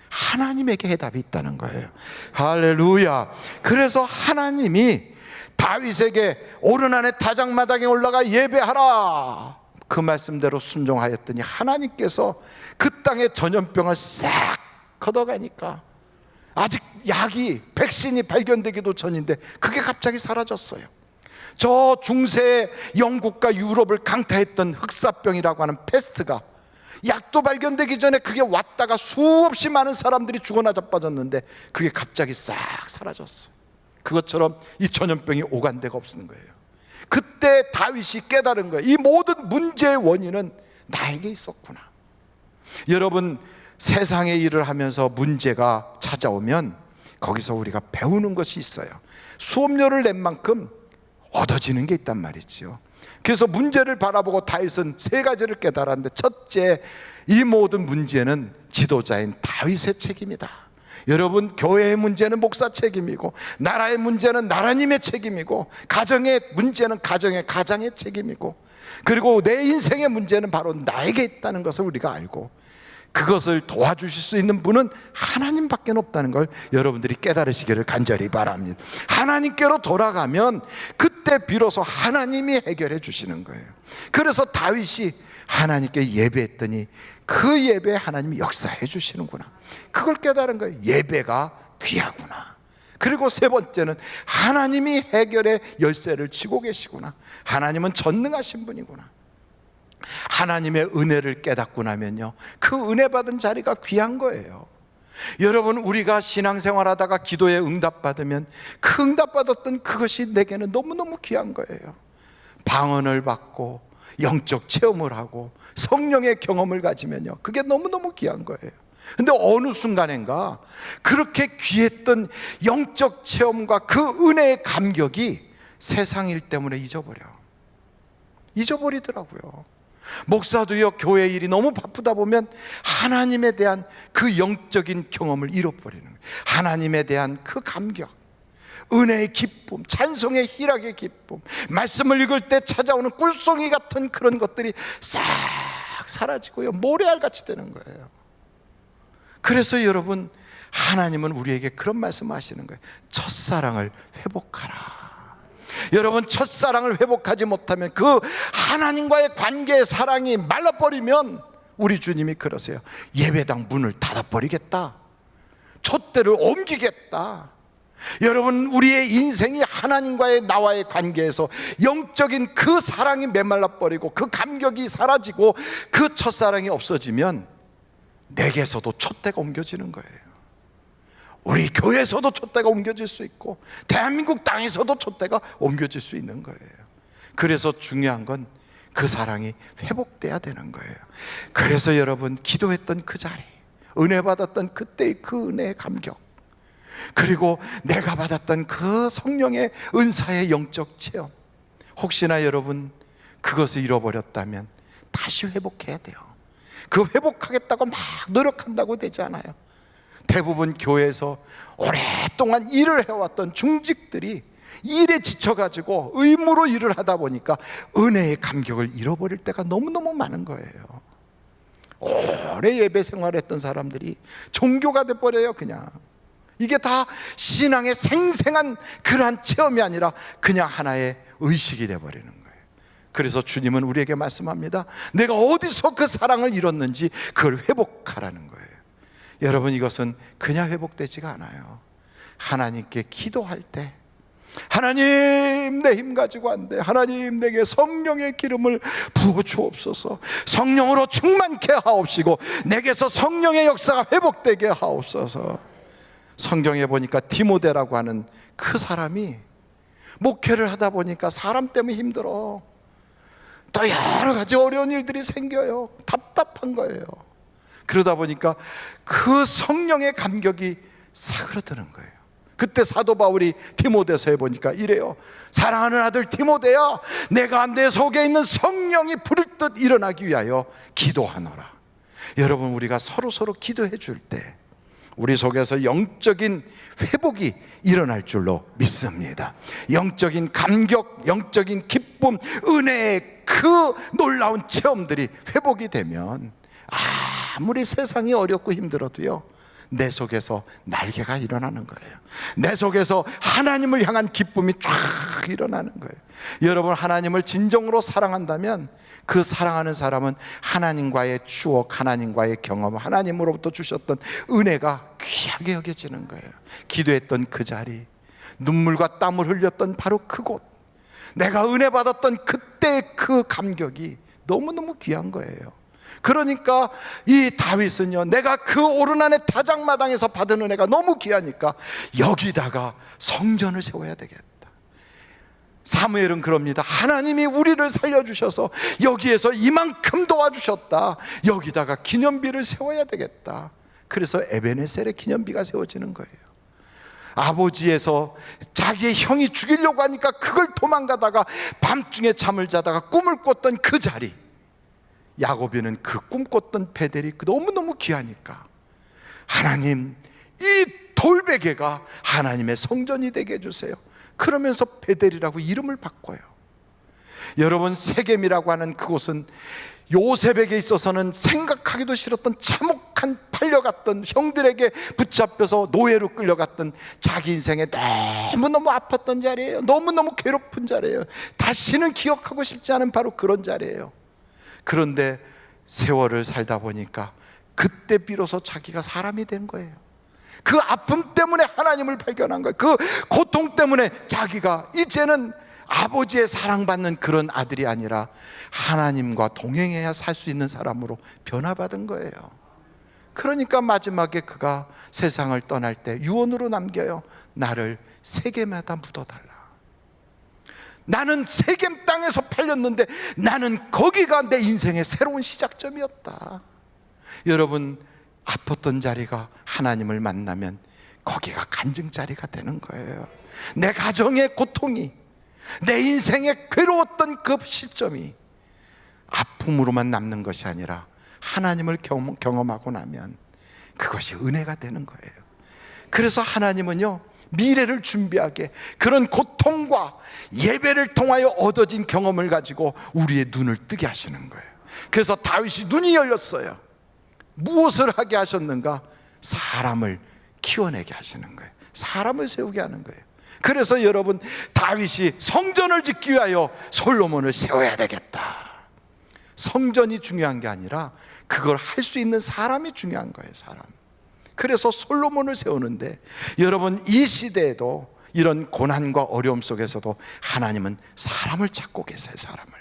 하나님에게 해답이 있다는 거예요. 할렐루야. 그래서 하나님이 다윗에게 오르난의 다장마당에 올라가 예배하라, 그 말씀대로 순종하였더니 하나님께서 그 땅의 전염병을 싹 걷어가니까 아직 약이, 백신이 발견되기도 전인데 그게 갑자기 사라졌어요. 저 중세 영국과 유럽을 강타했던 흑사병이라고 하는 패스트가 약도 발견되기 전에 그게 왔다가 수없이 많은 사람들이 죽어나 자빠졌는데 그게 갑자기 싹 사라졌어. 그것처럼 이 전염병이 오간 데가 없는 거예요. 그때 다윗이 깨달은 거예요. 이 모든 문제의 원인은 나에게 있었구나. 여러분, 세상의 일을 하면서 문제가 찾아오면 거기서 우리가 배우는 것이 있어요. 수업료를 낸 만큼 얻어지는 게 있단 말이지요. 그래서 문제를 바라보고 다윗은 세 가지를 깨달았는데, 첫째, 이 모든 문제는 지도자인 다윗의 책임이다. 여러분, 교회의 문제는 목사 책임이고, 나라의 문제는 나라님의 책임이고, 가정의 문제는 가장의 책임이고, 그리고 내 인생의 문제는 바로 나에게 있다는 것을 우리가 알고, 그것을 도와주실 수 있는 분은 하나님밖에 없다는 걸 여러분들이 깨달으시기를 간절히 바랍니다. 하나님께로 돌아가면 그때 비로소 하나님이 해결해 주시는 거예요. 그래서 다윗이 하나님께 예배했더니 그 예배에 하나님이 역사해 주시는구나, 그걸 깨달은 거예요. 예배가 귀하구나. 그리고 세 번째는 하나님이 해결의 열쇠를 쥐고 계시구나. 하나님은 전능하신 분이구나. 하나님의 은혜를 깨닫고 나면요, 그 은혜 받은 자리가 귀한 거예요. 여러분, 우리가 신앙생활하다가 기도에 응답받으면 그 응답받았던 그것이 내게는 너무너무 귀한 거예요. 방언을 받고 영적 체험을 하고 성령의 경험을 가지면요, 그게 너무너무 귀한 거예요. 근데 어느 순간인가 그렇게 귀했던 영적 체험과 그 은혜의 감격이 세상 일 때문에 잊어버리더라고요. 목사도요, 교회 일이 너무 바쁘다 보면 하나님에 대한 그 영적인 경험을 잃어버리는 거예요. 하나님에 대한 그 감격, 은혜의 기쁨, 찬송의 희락의 기쁨, 말씀을 읽을 때 찾아오는 꿀송이 같은 그런 것들이 싹 사라지고요, 모래알같이 되는 거예요. 그래서 여러분, 하나님은 우리에게 그런 말씀을 하시는 거예요. 첫사랑을 회복하라. 여러분, 첫사랑을 회복하지 못하면 그 하나님과의 관계의 사랑이 말라버리면 우리 주님이 그러세요. 예배당 문을 닫아버리겠다, 촛대를 옮기겠다. 여러분, 우리의 인생이 하나님과의 나와의 관계에서 영적인 그 사랑이 메말라버리고 그 감격이 사라지고 그 첫사랑이 없어지면 내게서도 촛대가 옮겨지는 거예요. 우리 교회에서도 촛대가 옮겨질 수 있고 대한민국 땅에서도 촛대가 옮겨질 수 있는 거예요. 그래서 중요한 건 그 사랑이 회복돼야 되는 거예요. 그래서 여러분, 기도했던 그 자리, 은혜 받았던 그때의 그 은혜의 감격, 그리고 내가 받았던 그 성령의 은사의 영적 체험, 혹시나 여러분 그것을 잃어버렸다면 다시 회복해야 돼요. 그 회복하겠다고 막 노력한다고 되지 않아요. 대부분 교회에서 오랫동안 일을 해왔던 중직들이 일에 지쳐가지고 의무로 일을 하다 보니까 은혜의 감격을 잃어버릴 때가 너무너무 많은 거예요. 오래 예배 생활했던 사람들이 종교가 돼버려요. 그냥 이게 다 신앙의 생생한 그러한 체험이 아니라 그냥 하나의 의식이 돼버리는 거예요. 그래서 주님은 우리에게 말씀합니다. 내가 어디서 그 사랑을 잃었는지 그걸 회복하라는 거예요. 여러분, 이것은 그냥 회복되지가 않아요. 하나님께 기도할 때, 하나님, 내 힘 가지고 안 돼. 하나님, 내게 성령의 기름을 부어 주옵소서. 성령으로 충만케 하옵시고 내게서 성령의 역사가 회복되게 하옵소서. 성경에 보니까 디모데라고 하는 그 사람이 목회를 하다 보니까 사람 때문에 힘들어, 또 여러 가지 어려운 일들이 생겨요. 답답한 거예요. 그러다 보니까 그 성령의 감격이 사그러드는 거예요. 그때 사도 바울이 디모데서에 보니까 이래요. 사랑하는 아들 디모데야, 내가 내 속에 있는 성령이 부를듯 일어나기 위하여 기도하노라. 여러분, 우리가 서로 기도해 줄 때 우리 속에서 영적인 회복이 일어날 줄로 믿습니다. 영적인 감격, 영적인 기쁨, 은혜의 그 놀라운 체험들이 회복이 되면 아무리 세상이 어렵고 힘들어도요, 내 속에서 날개가 일어나는 거예요. 내 속에서 하나님을 향한 기쁨이 쫙 일어나는 거예요. 여러분, 하나님을 진정으로 사랑한다면 그 사랑하는 사람은 하나님과의 추억, 하나님과의 경험, 하나님으로부터 주셨던 은혜가 귀하게 여겨지는 거예요. 기도했던 그 자리, 눈물과 땀을 흘렸던 바로 그곳, 내가 은혜 받았던 그때의 그 감격이 너무너무 귀한 거예요. 그러니까 이 다윗은요, 내가 그 오르난의 타작마당에서 받은 은혜가 너무 귀하니까 여기다가 성전을 세워야 되겠다. 사무엘은 그럽니다. 하나님이 우리를 살려주셔서 여기에서 이만큼 도와주셨다. 여기다가 기념비를 세워야 되겠다. 그래서 에베네셀의 기념비가 세워지는 거예요. 아버지에서 자기의 형이 죽이려고 하니까 그걸 도망가다가 밤중에 잠을 자다가 꿈을 꿨던 그 자리, 야곱이는 그 꿈꿨던 베델이 너무너무 귀하니까 하나님, 이 돌베개가 하나님의 성전이 되게 해주세요. 그러면서 베델이라고 이름을 바꿔요. 여러분, 세겜이라고 하는 그곳은 요셉에게 있어서는 생각하기도 싫었던 참혹한 팔려갔던, 형들에게 붙잡혀서 노예로 끌려갔던 자기 인생에 너무너무 아팠던 자리예요. 너무너무 괴롭은 자리예요. 다시는 기억하고 싶지 않은 바로 그런 자리예요. 그런데 세월을 살다 보니까 그때 비로소 자기가 사람이 된 거예요. 그 아픔 때문에 하나님을 발견한 거예요. 그 고통 때문에 자기가 이제는 아버지의 사랑받는 그런 아들이 아니라 하나님과 동행해야 살 수 있는 사람으로 변화받은 거예요. 그러니까 마지막에 그가 세상을 떠날 때 유언으로 남겨요. 나를 세겜에다 묻어달라. 나는 세겜 땅에서 팔렸는데 나는 거기가 내 인생의 새로운 시작점이었다. 여러분, 아팠던 자리가 하나님을 만나면 거기가 간증 자리가 되는 거예요. 내 가정의 고통이, 내 인생의 괴로웠던 그 시점이 아픔으로만 남는 것이 아니라 하나님을 경험하고 나면 그것이 은혜가 되는 거예요. 그래서 하나님은요, 미래를 준비하게 그런 고통과 예배를 통하여 얻어진 경험을 가지고 우리의 눈을 뜨게 하시는 거예요. 그래서 다윗이 눈이 열렸어요. 무엇을 하게 하셨는가? 사람을 키워내게 하시는 거예요. 사람을 세우게 하는 거예요. 그래서 여러분, 다윗이 성전을 짓기 위하여 솔로몬을 세워야 되겠다. 성전이 중요한 게 아니라 그걸 할 수 있는 사람이 중요한 거예요. 사람. 그래서 솔로몬을 세우는데, 여러분, 이 시대에도 이런 고난과 어려움 속에서도 하나님은 사람을 찾고 계세요. 사람을.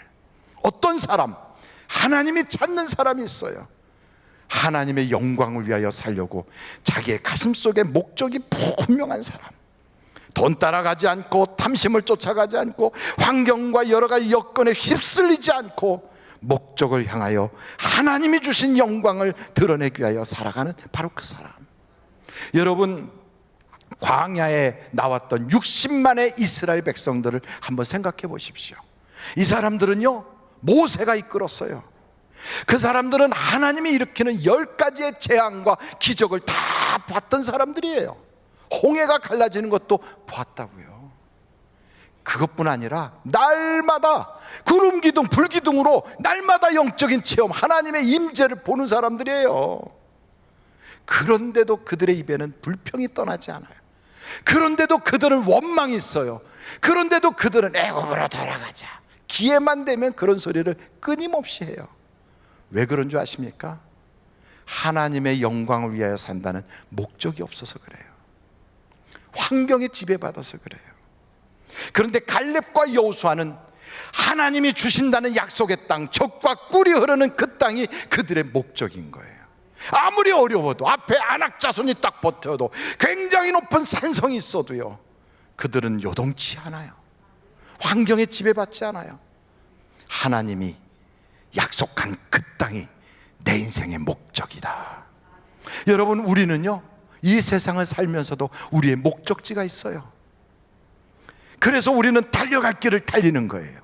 어떤 사람? 하나님이 찾는 사람이 있어요. 하나님의 영광을 위하여 살려고 자기의 가슴 속에 목적이 분명한 사람, 돈 따라가지 않고 탐심을 쫓아가지 않고 환경과 여러 가지 여건에 휩쓸리지 않고 목적을 향하여 하나님이 주신 영광을 드러내기 위하여 살아가는 바로 그 사람. 여러분, 광야에 나왔던 60만의 이스라엘 백성들을 한번 생각해 보십시오. 이 사람들은요, 모세가 이끌었어요. 그 사람들은 하나님이 일으키는 10가지의 재앙과 기적을 다 봤던 사람들이에요. 홍해가 갈라지는 것도 봤다고요. 그것뿐 아니라 날마다 구름 기둥, 불 기둥으로 날마다 영적인 체험, 하나님의 임재를 보는 사람들이에요. 그런데도 그들의 입에는 불평이 떠나지 않아요. 그런데도 그들은 원망이 있어요. 그런데도 그들은 애굽으로 돌아가자, 기회만 되면 그런 소리를 끊임없이 해요. 왜 그런 줄 아십니까? 하나님의 영광을 위하여 산다는 목적이 없어서 그래요. 환경에 지배받아서 그래요. 그런데 갈렙과 여호수아는 하나님이 주신다는 약속의 땅, 젖과 꿀이 흐르는 그 땅이 그들의 목적인 거예요. 아무리 어려워도, 앞에 아낙 자손이 딱 버텨도, 굉장히 높은 산성이 있어도요, 그들은 요동치 않아요. 환경에 지배받지 않아요. 하나님이 약속한 그 땅이 내 인생의 목적이다. 여러분, 우리는요, 이 세상을 살면서도 우리의 목적지가 있어요. 그래서 우리는 달려갈 길을 달리는 거예요.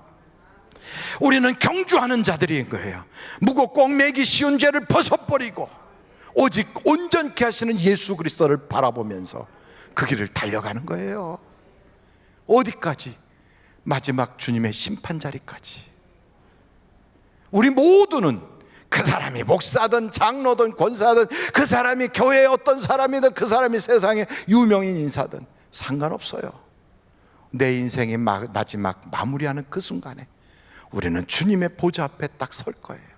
우리는 경주하는 자들인 거예요. 무겁고 얽매기 쉬운 죄를 벗어버리고 오직 온전케 하시는 예수 그리스도를 바라보면서 그 길을 달려가는 거예요. 어디까지? 마지막 주님의 심판 자리까지. 우리 모두는 그 사람이 목사든 장로든 권사든, 그 사람이 교회의 어떤 사람이든, 그 사람이 세상의 유명인 인사든 상관없어요. 내 인생의 마지막 마무리하는 그 순간에 우리는 주님의 보좌 앞에 딱 설 거예요.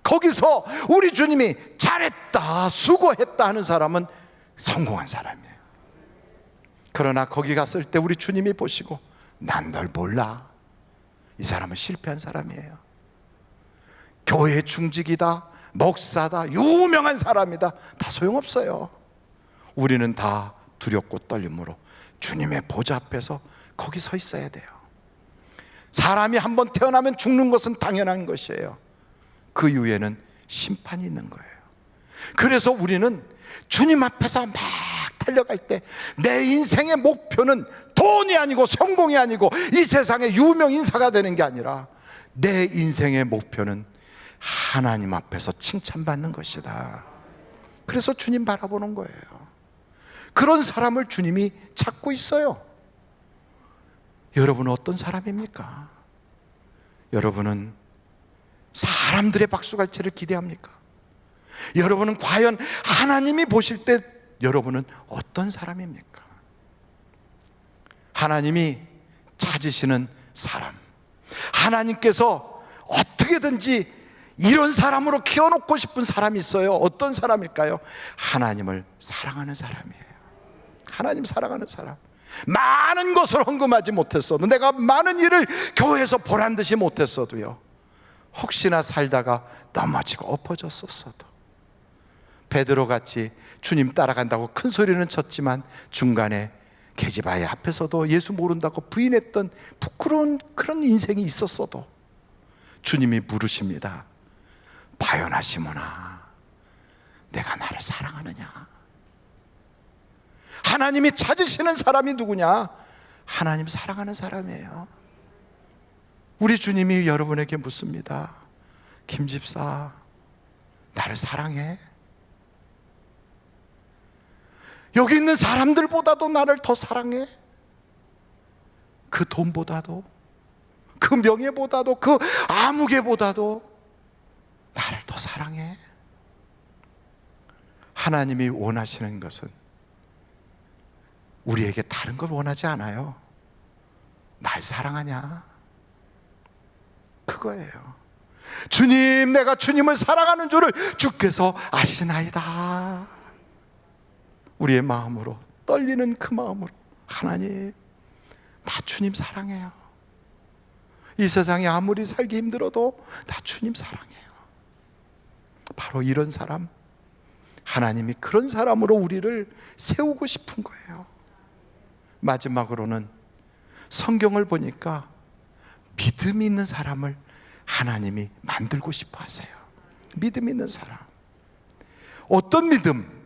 거기서 우리 주님이 잘했다, 수고했다 하는 사람은 성공한 사람이에요. 그러나 거기 갔을 때 우리 주님이 보시고, 난 널 몰라, 이 사람은 실패한 사람이에요. 교회 중직이다, 목사다, 유명한 사람이다, 다 소용없어요. 우리는 다 두렵고 떨림으로 주님의 보좌 앞에서 거기 서 있어야 돼요. 사람이 한번 태어나면 죽는 것은 당연한 것이에요. 그 이후에는 심판이 있는 거예요. 그래서 우리는 주님 앞에서 막 달려갈 때 내 인생의 목표는 돈이 아니고 성공이 아니고 이 세상의 유명 인사가 되는 게 아니라 내 인생의 목표는 하나님 앞에서 칭찬받는 것이다. 그래서 주님 바라보는 거예요. 그런 사람을 주님이 찾고 있어요. 여러분은 어떤 사람입니까? 여러분은 사람들의 박수갈채를 기대합니까? 여러분은 과연 하나님이 보실 때 여러분은 어떤 사람입니까? 하나님이 찾으시는 사람, 하나님께서 어떻게든지 이런 사람으로 키워놓고 싶은 사람이 있어요. 어떤 사람일까요? 하나님을 사랑하는 사람이에요. 하나님 사랑하는 사람. 많은 것을 헌금하지 못했어도, 내가 많은 일을 교회에서 보란듯이 못했어도요, 혹시나 살다가 넘어지고 엎어졌었어도 베드로 같이 주님 따라간다고 큰 소리는 쳤지만 중간에 계집아이 앞에서도 예수 모른다고 부인했던 부끄러운 그런 인생이 있었어도 주님이 물으십니다. 바요나 시몬아, 내가 나를 사랑하느냐? 하나님이 찾으시는 사람이 누구냐? 하나님 사랑하는 사람이에요. 우리 주님이 여러분에게 묻습니다. 김 집사, 나를 사랑해? 여기 있는 사람들보다도 나를 더 사랑해? 그 돈보다도, 그 명예보다도, 그 아무개보다도 나를 더 사랑해? 하나님이 원하시는 것은 우리에게 다른 걸 원하지 않아요. 날 사랑하냐? 그거예요. 주님, 내가 주님을 사랑하는 줄을 주께서 아시나이다. 우리의 마음으로, 떨리는 그 마음으로, 하나님, 나 주님 사랑해요. 이 세상에 아무리 살기 힘들어도 나 주님 사랑해요. 바로 이런 사람, 하나님이 그런 사람으로 우리를 세우고 싶은 거예요. 마지막으로는 성경을 보니까 믿음 있는 사람을 하나님이 만들고 싶어 하세요. 믿음 있는 사람. 어떤 믿음?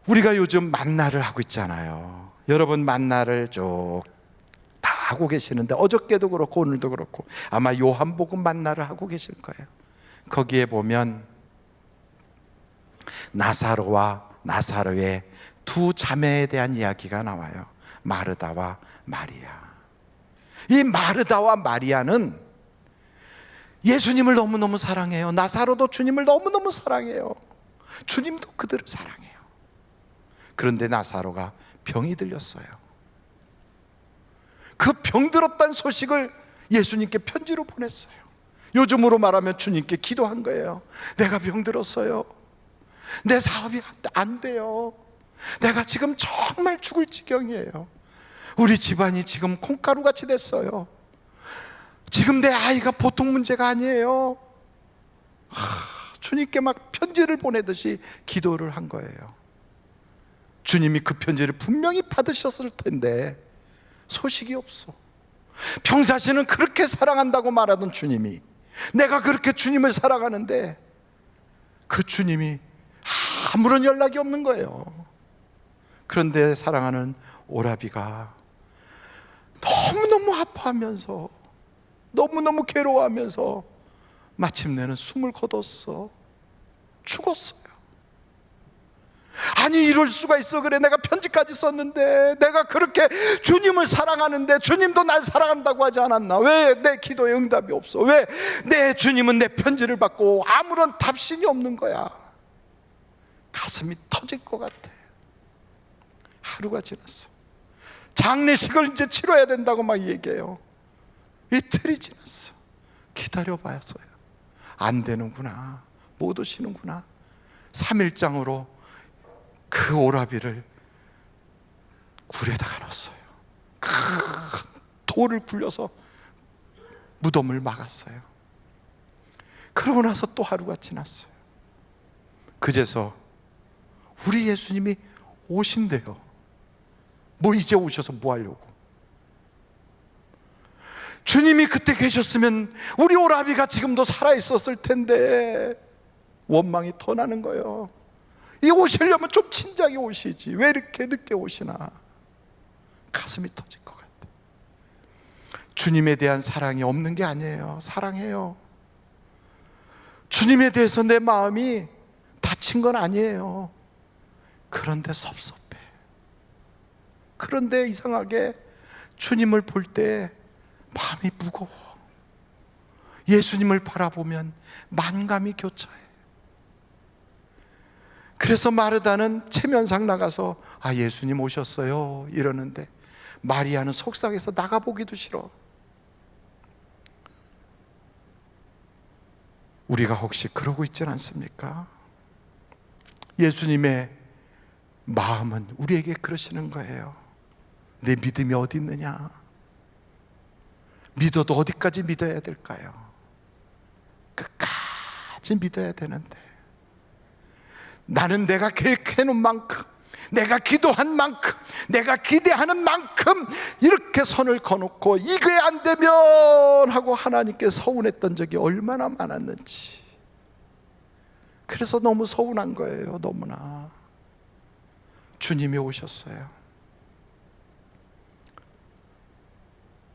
우리가 요즘 만나를 하고 있잖아요. 여러분 만나를 쭉 다 하고 계시는데 어저께도 그렇고 오늘도 그렇고 아마 요한복음 만나를 하고 계실 거예요. 거기에 보면 나사로와 나사로의 두 자매에 대한 이야기가 나와요. 마르다와 마리아. 이 마르다와 마리아는 예수님을 너무너무 사랑해요. 나사로도 주님을 너무너무 사랑해요. 주님도 그들을 사랑해요. 그런데 나사로가 병이 들렸어요. 그 병들었다는 소식을 예수님께 편지로 보냈어요. 요즘으로 말하면 주님께 기도한 거예요. 내가 병들었어요. 내 사업이 안 돼요. 내가 지금 정말 죽을 지경이에요. 우리 집안이 지금 콩가루같이 됐어요. 지금 내 아이가 보통 문제가 아니에요. 주님께 막 편지를 보내듯이 기도를 한 거예요. 주님이 그 편지를 분명히 받으셨을 텐데 소식이 없어. 평사시는 그렇게 사랑한다고 말하던 주님이, 내가 그렇게 주님을 사랑하는데 그 주님이 아무런 연락이 없는 거예요. 그런데 사랑하는 오라비가 너무너무 아파하면서 너무너무 괴로워하면서 마침내는 숨을 거뒀어. 죽었어요. 아니 이럴 수가 있어. 그래, 내가 편지까지 썼는데, 내가 그렇게 주님을 사랑하는데 주님도 날 사랑한다고 하지 않았나? 왜 내 기도에 응답이 없어? 왜 내 주님은 내 편지를 받고 아무런 답신이 없는 거야? 가슴이 터질 것 같아. 하루가 지났어. 장례식을 이제 치러야 된다고 막 얘기해요. 이틀이 지났어. 기다려봐서요. 안 되는구나. 못 오시는구나. 3일장으로 그 오라비를 굴에다가 넣었어요. 큰 돌을 굴려서 무덤을 막았어요. 그러고 나서 또 하루가 지났어요. 그제서 우리 예수님이 오신대요. 뭐 이제 오셔서 뭐 하려고? 주님이 그때 계셨으면 우리 오라비가 지금도 살아있었을 텐데 원망이 더 나는 거예요. 이 오시려면 좀 진작에 오시지, 왜 이렇게 늦게 오시나? 가슴이 터질 것 같아. 주님에 대한 사랑이 없는 게 아니에요. 사랑해요. 주님에 대해서 내 마음이 다친 건 아니에요. 그런데 섭섭해. 그런데 이상하게 주님을 볼 때 마음이 무거워. 예수님을 바라보면 만감이 교차해. 그래서 마르다는 체면상 나가서 아 예수님 오셨어요 이러는데, 마리아는 속상해서 나가보기도 싫어. 우리가 혹시 그러고 있지 않습니까? 예수님의 마음은 우리에게 그러시는 거예요. 내 믿음이 어디 있느냐? 믿어도 어디까지 믿어야 될까요? 끝까지 믿어야 되는데 나는 내가 계획해 놓은 만큼, 내가 기도한 만큼, 내가 기대하는 만큼 이렇게 선을 거놓고 이게 안 되면 하고 하나님께 서운했던 적이 얼마나 많았는지. 그래서 너무 서운한 거예요. 너무나. 주님이 오셨어요.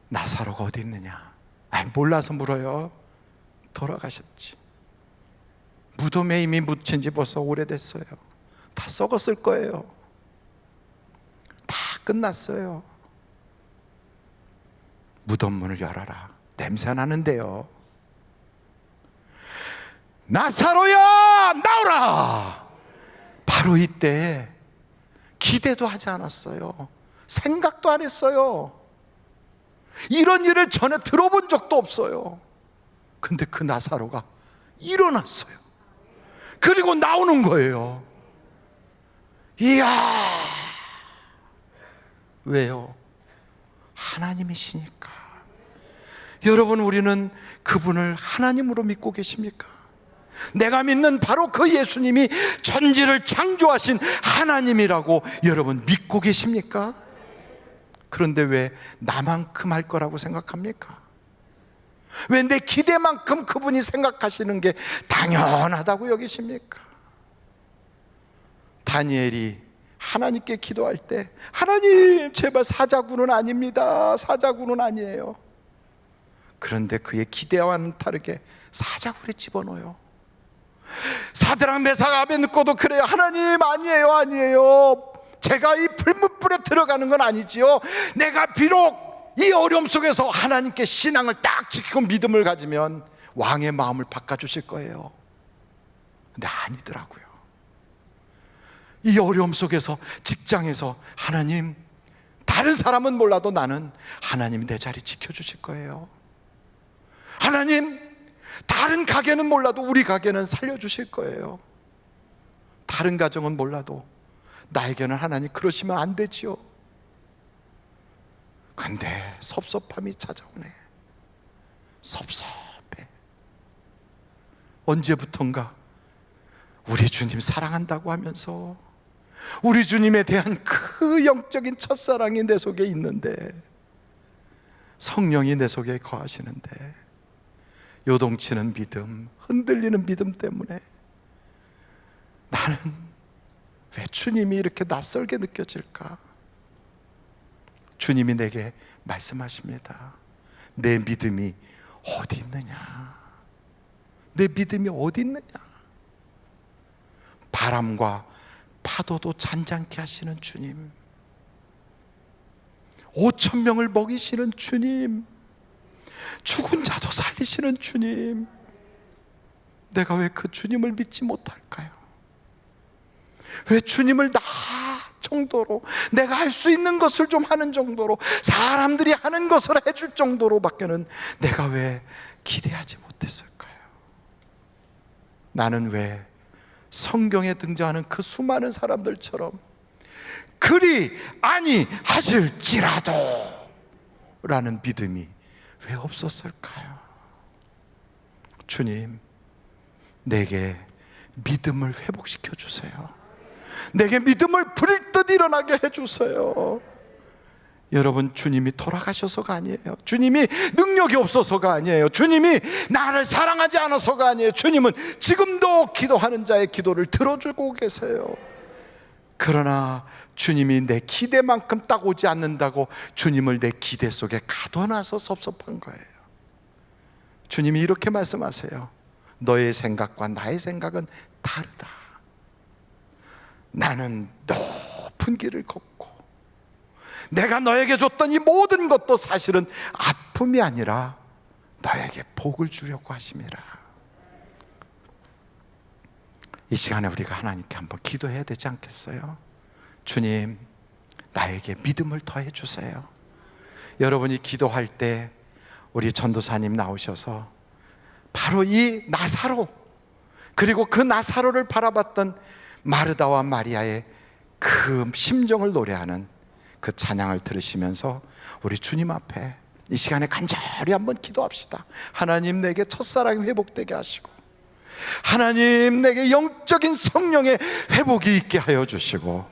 나사로가 어디 있느냐? 몰라서 물어요. 돌아가셨지. 무덤에 이미 묻힌 지 벌써 오래됐어요. 다 썩었을 거예요. 다 끝났어요. 무덤 문을 열어라. 냄새 나는데요. 나사로야, 나오라. 바로 이때 기대도 하지 않았어요. 생각도 안 했어요. 이런 일을 전에 들어본 적도 없어요. 근데 그 나사로가 일어났어요. 그리고 나오는 거예요. 이야, 왜요? 하나님이시니까. 여러분, 우리는 그분을 하나님으로 믿고 계십니까? 내가 믿는 바로 그 예수님이 천지를 창조하신 하나님이라고 여러분 믿고 계십니까? 그런데 왜 나만큼 할 거라고 생각합니까? 왜 내 기대만큼 그분이 생각하시는 게 당연하다고 여기십니까? 다니엘이 하나님께 기도할 때, 하나님 제발 사자굴은 아닙니다. 사자굴은 아니에요. 그런데 그의 기대와는 다르게 사자굴에 집어넣어요. 사드락 메삭 아벤느고도 그래요. 하나님 아니에요, 아니에요. 제가 이 불문불에 들어가는 건 아니지요. 내가 비록 이 어려움 속에서 하나님께 신앙을 딱 지키고 믿음을 가지면 왕의 마음을 바꿔주실 거예요. 근데 아니더라고요. 이 어려움 속에서, 직장에서 하나님, 다른 사람은 몰라도 나는 하나님이 내 자리 지켜주실 거예요. 하나님, 다른 가게는 몰라도 우리 가게는 살려주실 거예요. 다른 가정은 몰라도 나에게는 하나님 그러시면 안 되지요. 근데 섭섭함이 찾아오네. 섭섭해. 언제부턴가 우리 주님 사랑한다고 하면서 우리 주님에 대한 그 영적인 첫사랑이 내 속에 있는데, 성령이 내 속에 거하시는데, 요동치는 믿음, 흔들리는 믿음 때문에 나는 왜 주님이 이렇게 낯설게 느껴질까? 주님이 내게 말씀하십니다. 내 믿음이 어디 있느냐? 내 믿음이 어디 있느냐? 바람과 파도도 잔잔케 하시는 주님, 5,000명을 먹이시는 주님, 죽은 자도 살리시는 주님, 내가 왜 그 주님을 믿지 못할까요? 왜 주님을 나 정도로, 내가 할 수 있는 것을 좀 하는 정도로, 사람들이 하는 것을 해줄 정도로 밖에는 내가 왜 기대하지 못했을까요? 나는 왜 성경에 등장하는 그 수많은 사람들처럼 그리 아니하실지라도 라는 믿음이 왜 없었을까요? 주님, 내게 믿음을 회복시켜 주세요. 내게 믿음을 불일 일어나게 해주세요. 여러분, 주님이 돌아가셔서가 아니에요. 주님이 능력이 없어서가 아니에요. 주님이 나를 사랑하지 않아서가 아니에요. 주님은 지금도 기도하는 자의 기도를 들어주고 계세요. 그러나 주님이 내 기대만큼 딱 오지 않는다고 주님을 내 기대 속에 가둬놔서 섭섭한 거예요. 주님이 이렇게 말씀하세요. 너의 생각과 나의 생각은 다르다. 나는 높은 길을 걷고 내가 너에게 줬던 이 모든 것도 사실은 아픔이 아니라 너에게 복을 주려고 하심이라. 이 시간에 우리가 하나님께 한번 기도해야 되지 않겠어요? 주님, 나에게 믿음을 더해 주세요. 여러분이 기도할 때 우리 전도사님 나오셔서 바로 이 나사로, 그리고 그 나사로를 바라봤던 마르다와 마리아의 그 심정을 노래하는 그 찬양을 들으시면서 우리 주님 앞에 이 시간에 간절히 한번 기도합시다. 하나님, 내게 첫사랑이 회복되게 하시고 하나님 내게 영적인 성령의 회복이 있게 하여 주시고,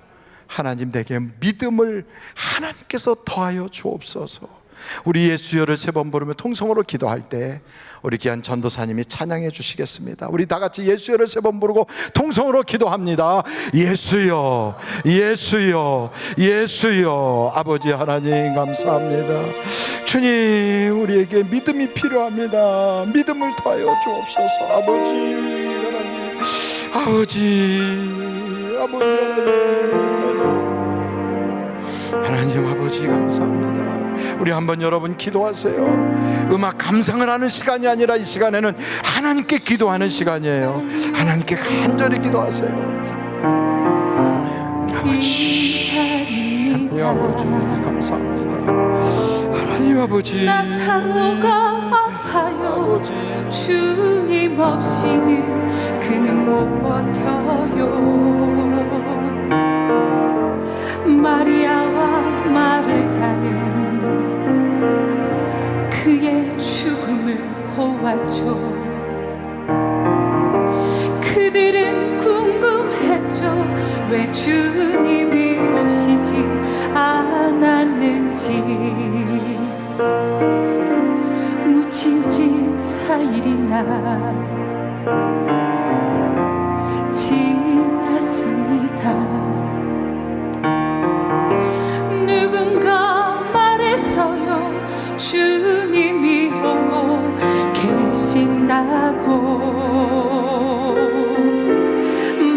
하나님 내게 믿음을 하나님께서 더하여 주옵소서. 우리 예수여를 3번 부르며 통성으로 기도할 때 우리 귀한 전도사님이 찬양해 주시겠습니다. 우리 다 같이 예수여를 3번 부르고 통성으로 기도합니다. 예수여, 예수여, 예수여. 아버지 하나님 감사합니다. 주님, 우리에게 믿음이 필요합니다. 믿음을 더하여 주옵소서. 아버지 하나님, 아버지 하나님, 아버지 감사합니다. 우리 한번 여러분 기도하세요. 음악 감상을 하는 시간이 아니라 이 시간에는 하나님께 기도하는 시간이에요. 하나님께 간절히 기도하세요. 아버지, 아버지 감사합니다. 하나님 아버지, 나 상호가 아파요. 아버지. 주님 없이는 그는 못 버텨요. 마리아와 마르다는 그의 죽음을 보았죠. 그들은 궁금했죠. 왜 주님이 오시지 않았는지. 묻힌 지 4일이나 지났습니다. 누군가 말했어요. 주님이 오고 계신다고.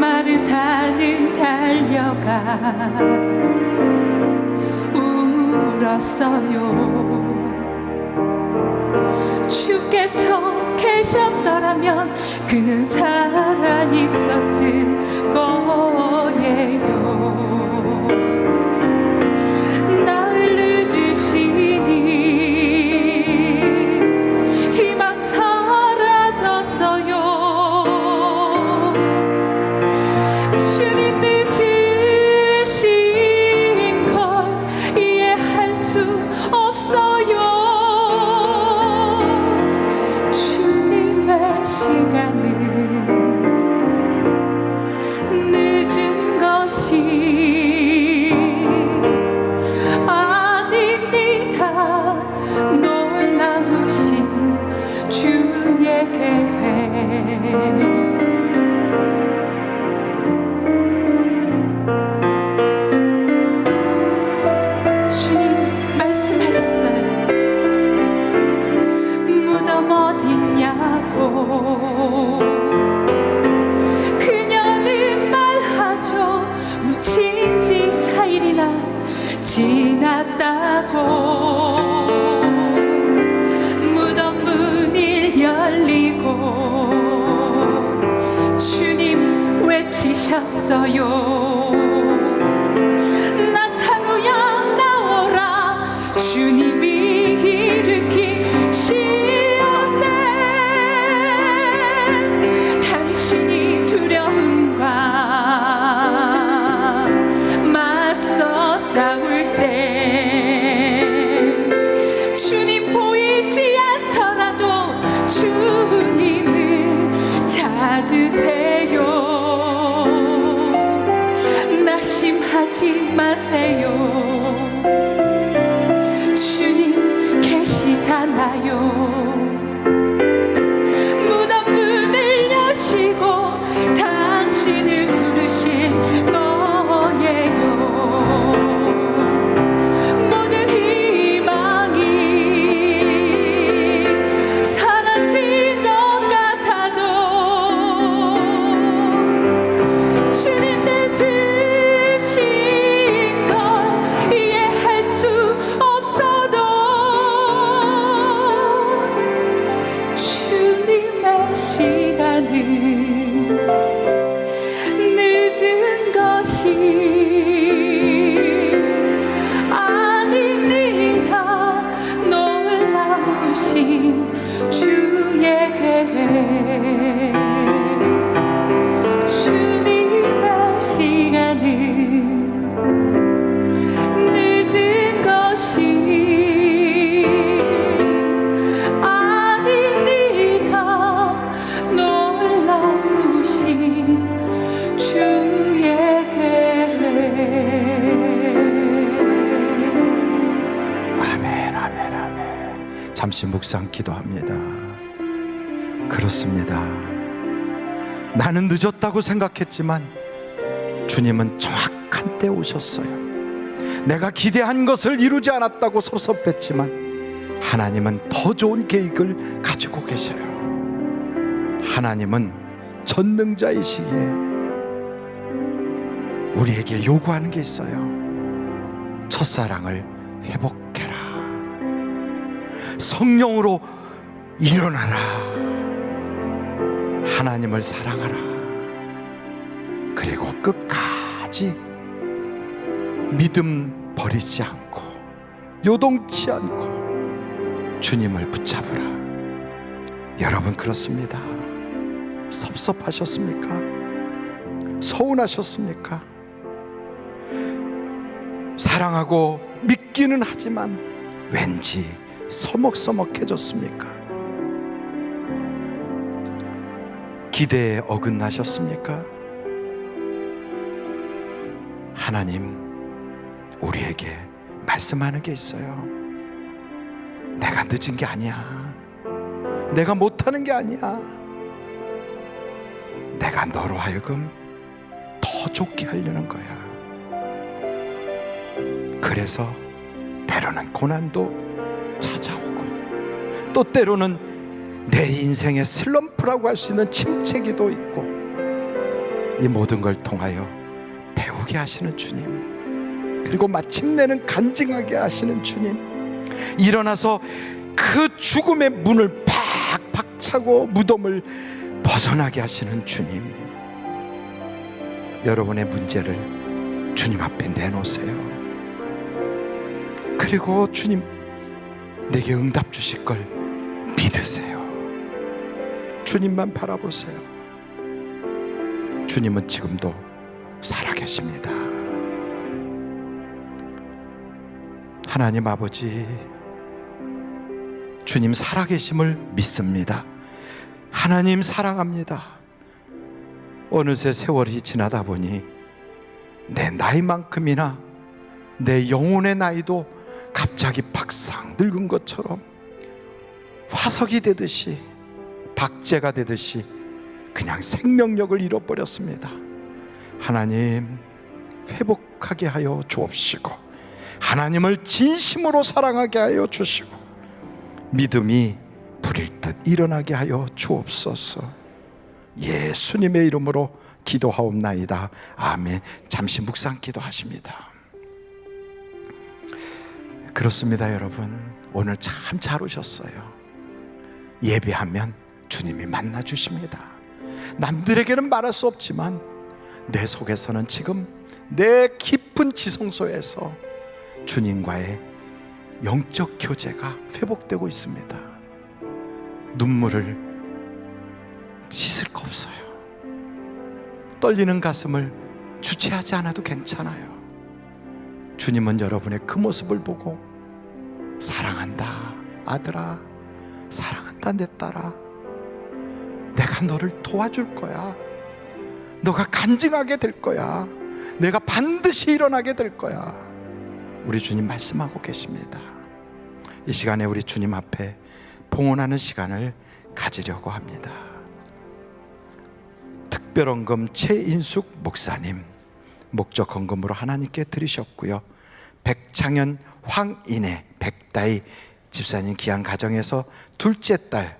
마르다는 달려가 울었어요. 주께서 계셨더라면 그는 살아있었을 거예요. 나를 늦으시니 희망 사라졌어요. 주님 늦으신 걸 이해할 수 없어요. 주님의 시간은 늦은 것이 아닙니다. 놀라우신 주의 계획. 주님 말씀하셨어요. 무덤 어딨냐고. 그녀는 말하죠. 묻힌 지 4일이나 지났다고. 무덤 문이 열리고 주님 외치셨어요. 나사로야 나오라. 주님이 일으키시었네. 당신이 두려움과 맞서 싸울 때 주님 보이지 않더라도 주님을 찾으세요. 낙심하지 마세요. 주님 계시잖아요. 무덤 문을 여시고 당신을 부르실 거예요. 모든 희망이 사라진 것 같아도 주님 늦으신 걸 이해할 수 없어도 잠시 묵상 기도합니다. 그렇습니다. 나는 늦었다고 생각했지만 주님은 정확한 때 오셨어요. 내가 기대한 것을 이루지 않았다고 섭섭했지만 하나님은 더 좋은 계획을 가지고 계셔요. 하나님은 전능자이시기에 우리에게 요구하는 게 있어요. 첫사랑을 회복해라. 성령으로 일어나라. 하나님을 사랑하라. 그리고 끝까지 믿음 버리지 않고 요동치 않고 주님을 붙잡으라. 여러분, 그렇습니다. 섭섭하셨습니까? 서운하셨습니까? 사랑하고 믿기는 하지만 왠지 서먹서먹해졌습니까? 기대에 어긋나셨습니까? 하나님 우리에게 말씀하는 게 있어요. 내가 늦은 게 아니야. 내가 못하는 게 아니야. 내가 너로 하여금 더 좋게 하려는 거야. 그래서 때로는 고난도 찾아오고 또 때로는 내 인생의 슬럼프라고 할 수 있는 침체기도 있고, 이 모든 걸 통하여 배우게 하시는 주님, 그리고 마침내는 간증하게 하시는 주님, 일어나서 그 죽음의 문을 팍팍 차고 무덤을 벗어나게 하시는 주님, 여러분의 문제를 주님 앞에 내놓으세요. 그리고 주님 내게 응답 주실 걸 믿으세요. 주님만 바라보세요. 주님은 지금도 살아계십니다. 하나님 아버지, 주님 살아계심을 믿습니다. 하나님 사랑합니다. 어느새 세월이 지나다 보니 내 나이만큼이나 내 영혼의 나이도 갑자기 박상 늙은 것처럼 화석이 되듯이, 박제가 되듯이 그냥 생명력을 잃어버렸습니다. 하나님 회복하게 하여 주옵시고, 하나님을 진심으로 사랑하게 하여 주시고, 믿음이 불일 듯 일어나게 하여 주옵소서. 예수님의 이름으로 기도하옵나이다. 아멘. 잠시 묵상 기도하십니다. 그렇습니다. 여러분, 오늘 참 잘 오셨어요. 예배하면 주님이 만나 주십니다. 남들에게는 말할 수 없지만 내 속에서는 지금 내 깊은 지성소에서 주님과의 영적 교제가 회복되고 있습니다. 눈물을 씻을 거 없어요. 떨리는 가슴을 주체하지 않아도 괜찮아요. 주님은 여러분의 그 모습을 보고 사랑한다 아들아, 사랑한다 내 딸아, 내가 너를 도와줄 거야. 너가 간증하게 될 거야. 내가 반드시 일어나게 될 거야. 우리 주님 말씀하고 계십니다. 이 시간에 우리 주님 앞에 봉헌하는 시간을 가지려고 합니다. 특별헌금 최인숙 목사님 목적 헌금으로 하나님께 드리셨고요, 백창현 황인혜 백다희 집사님 귀한 가정에서 둘째 딸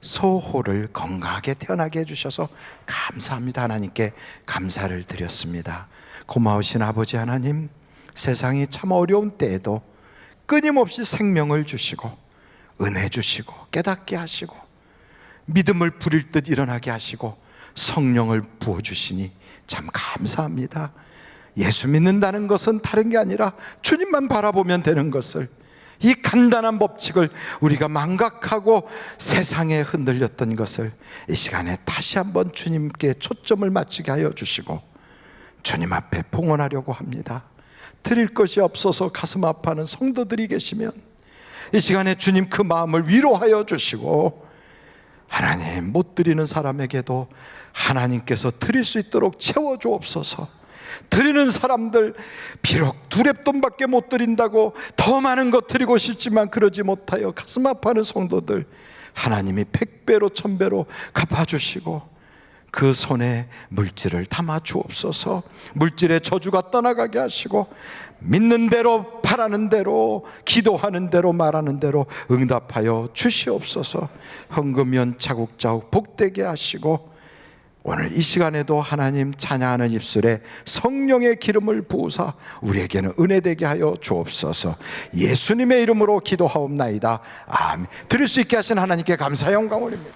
소호를 건강하게 태어나게 해주셔서 감사합니다. 하나님께 감사를 드렸습니다. 고마우신 아버지 하나님, 세상이 참 어려운 때에도 끊임없이 생명을 주시고 은혜 주시고 깨닫게 하시고 믿음을 부릴 듯 일어나게 하시고 성령을 부어주시니 참 감사합니다. 예수 믿는다는 것은 다른 게 아니라 주님만 바라보면 되는 것을, 이 간단한 법칙을 우리가 망각하고 세상에 흔들렸던 것을 이 시간에 다시 한번 주님께 초점을 맞추게 하여 주시고 주님 앞에 봉헌하려고 합니다. 드릴 것이 없어서 가슴 아파하는 성도들이 계시면 이 시간에 주님 그 마음을 위로하여 주시고, 하나님 못 드리는 사람에게도 하나님께서 드릴 수 있도록 채워주옵소서. 드리는 사람들 비록 두렙돈밖에 못 드린다고 더 많은 것 드리고 싶지만 그러지 못하여 가슴 아파하는 성도들 하나님이 100배로 1000배로 갚아주시고 그 손에 물질을 담아 주옵소서. 물질의 저주가 떠나가게 하시고 믿는 대로 바라는 대로 기도하는 대로 말하는 대로 응답하여 주시옵소서. 헌금면 차곡차곡 복되게 하시고 오늘 이 시간에도 하나님 찬양하는 입술에 성령의 기름을 부으사 우리에게는 은혜되게 하여 주옵소서. 예수님의 이름으로 기도하옵나이다. 아멘. 드릴 수 있게 하신 하나님께 감사 영광 올립니다.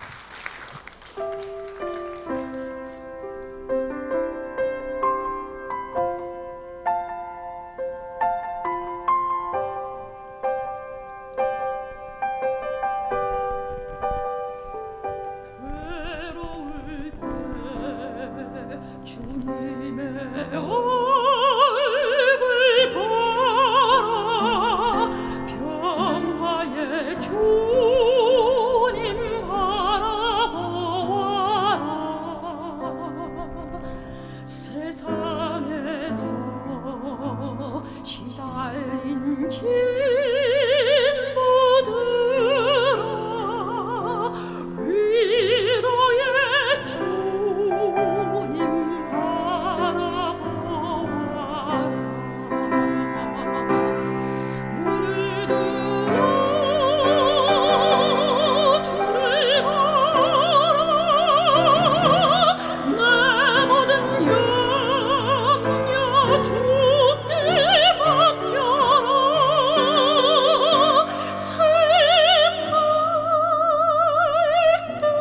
외로울 때 주님의 얼굴 보라 평화의 주님 바라보아라 세상에서 시달린 친구들아 위로의 주님 바라보아라 문을 들어 주를 바라 내 모든 염려 주께 맡겨라 슬플 때에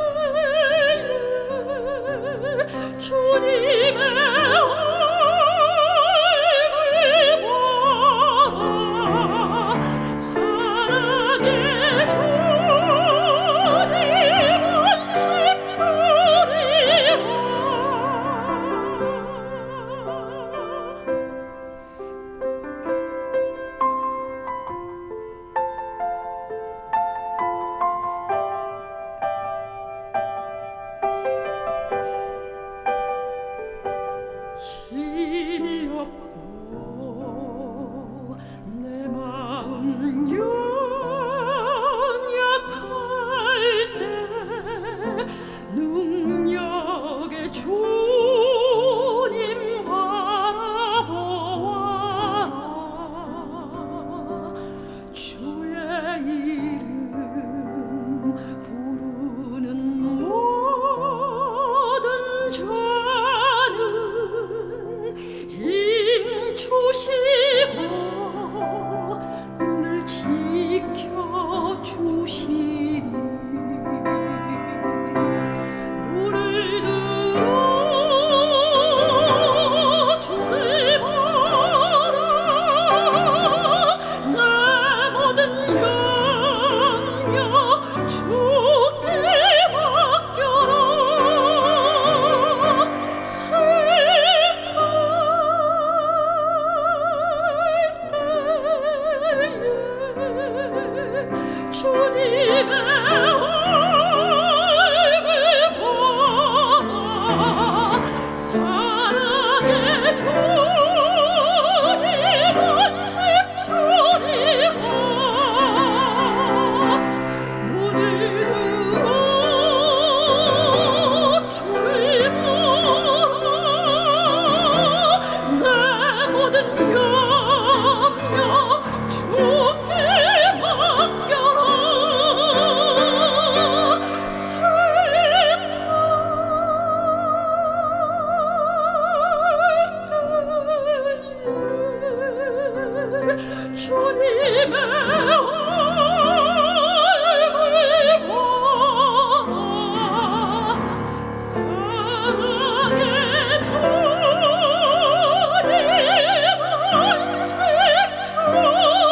주님의 얼굴 보라 사랑의 주님 안식 주리라 힘이 없고 내 마음 연약할 때 능력의 주님 바라보아라 주의 이름 부르는 모든 자는 힘 주시고 늘 지켜주시리 물을 들어 주를 바라 내 모든 염려 주께 맡겨라 슬플 때에 주님의 얼굴 보라 사랑의 주님 안식 주리라 문을 들어 주를 보라 내 모든 염려 주께 맡겨라 슬플 때에 주님의 얼굴 보라 사랑의 주님 안식 주리라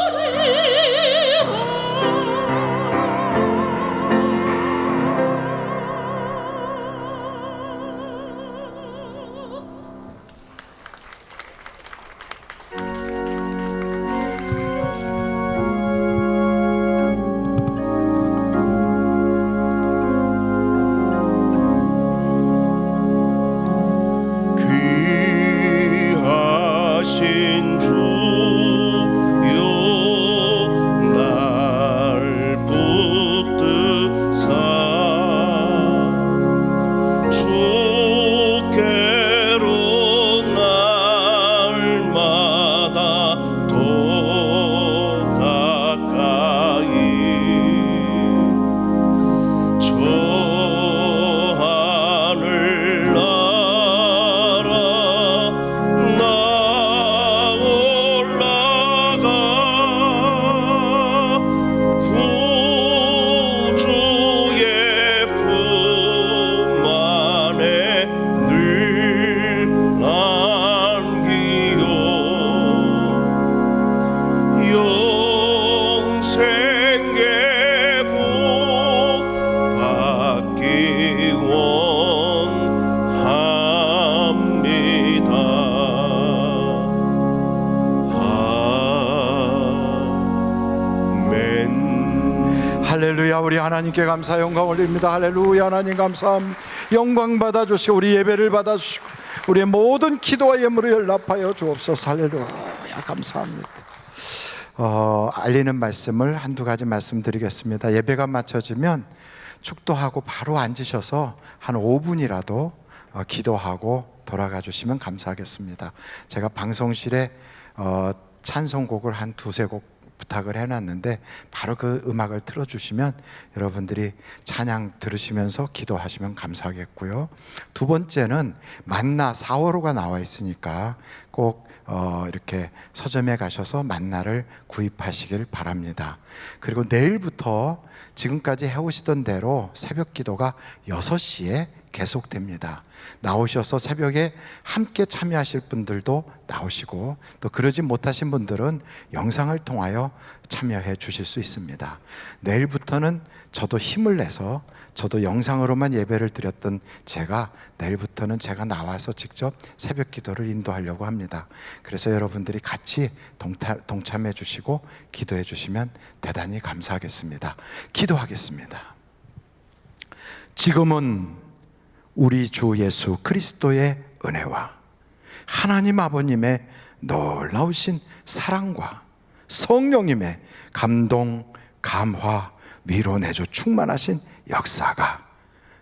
할렐루야. 우리 하나님께 감사 영광 올립니다. 할렐루야. 하나님 감사합니다. 영광 받아주시고 우리 예배를 받아주시고 우리의 모든 기도와 예물을 연락하여 주옵소서. 할렐루야. 감사합니다. 알리는 말씀을 한두 가지 말씀드리겠습니다. 예배가 마쳐지면 축도하고 바로 앉으셔서 한 5분이라도 기도하고 돌아가 주시면 감사하겠습니다. 제가 방송실에 찬송곡을 한 두세 곡 부탁을 해놨는데 바로 그 음악을 틀어주시면 여러분들이 찬양 들으시면서 기도하시면 감사하겠고요. 두 번째는 만나 4월호가 나와 있으니까 꼭 이렇게 서점에 가셔서 만나를 구입하시길 바랍니다. 그리고 내일부터 지금까지 해오시던 대로 새벽 기도가 6시에 계속됩니다. 나오셔서 새벽에 함께 참여하실 분들도 나오시고 또 그러지 못하신 분들은 영상을 통하여 참여해 주실 수 있습니다. 내일부터는 저도 힘을 내서 저도 영상으로만 예배를 드렸던 제가 내일부터는 제가 나와서 직접 새벽 기도를 인도하려고 합니다. 그래서 여러분들이 같이 동참해 주시고 기도해 주시면 대단히 감사하겠습니다. 기도하겠습니다. 지금은 우리 주 예수 그리스도의 은혜와 하나님 아버님의 놀라우신 사랑과 성령님의 감동, 감화, 위로 내주 충만하신 역사가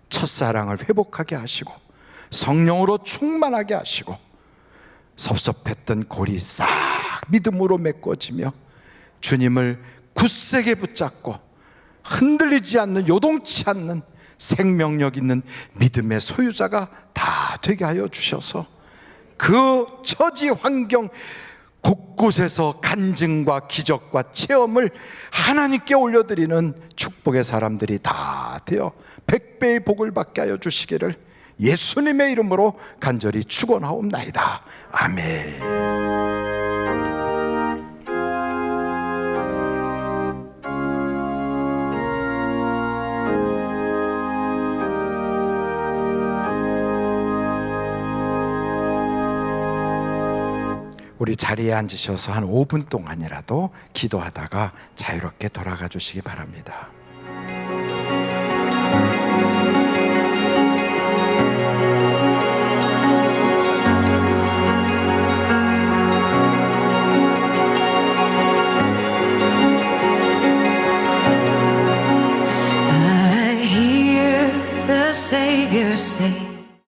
첫사랑을 회복하게 하시고 성령으로 충만하게 하시고 섭섭했던 골이 싹 믿음으로 메꿔지며 주님을 굳세게 붙잡고 흔들리지 않는, 요동치 않는 생명력 있는 믿음의 소유자가 다 되게 하여 주셔서 그 처지 환경 곳곳에서 간증과 기적과 체험을 하나님께 올려드리는 축복의 사람들이 다 되어 100배의 복을 받게 하여 주시기를 예수님의 이름으로 간절히 축원하옵나이다. 아멘. 우리 자리에 앉으셔서 한 5분 동안이라도 기도하다가 자유롭게 돌아가 주시기 바랍니다.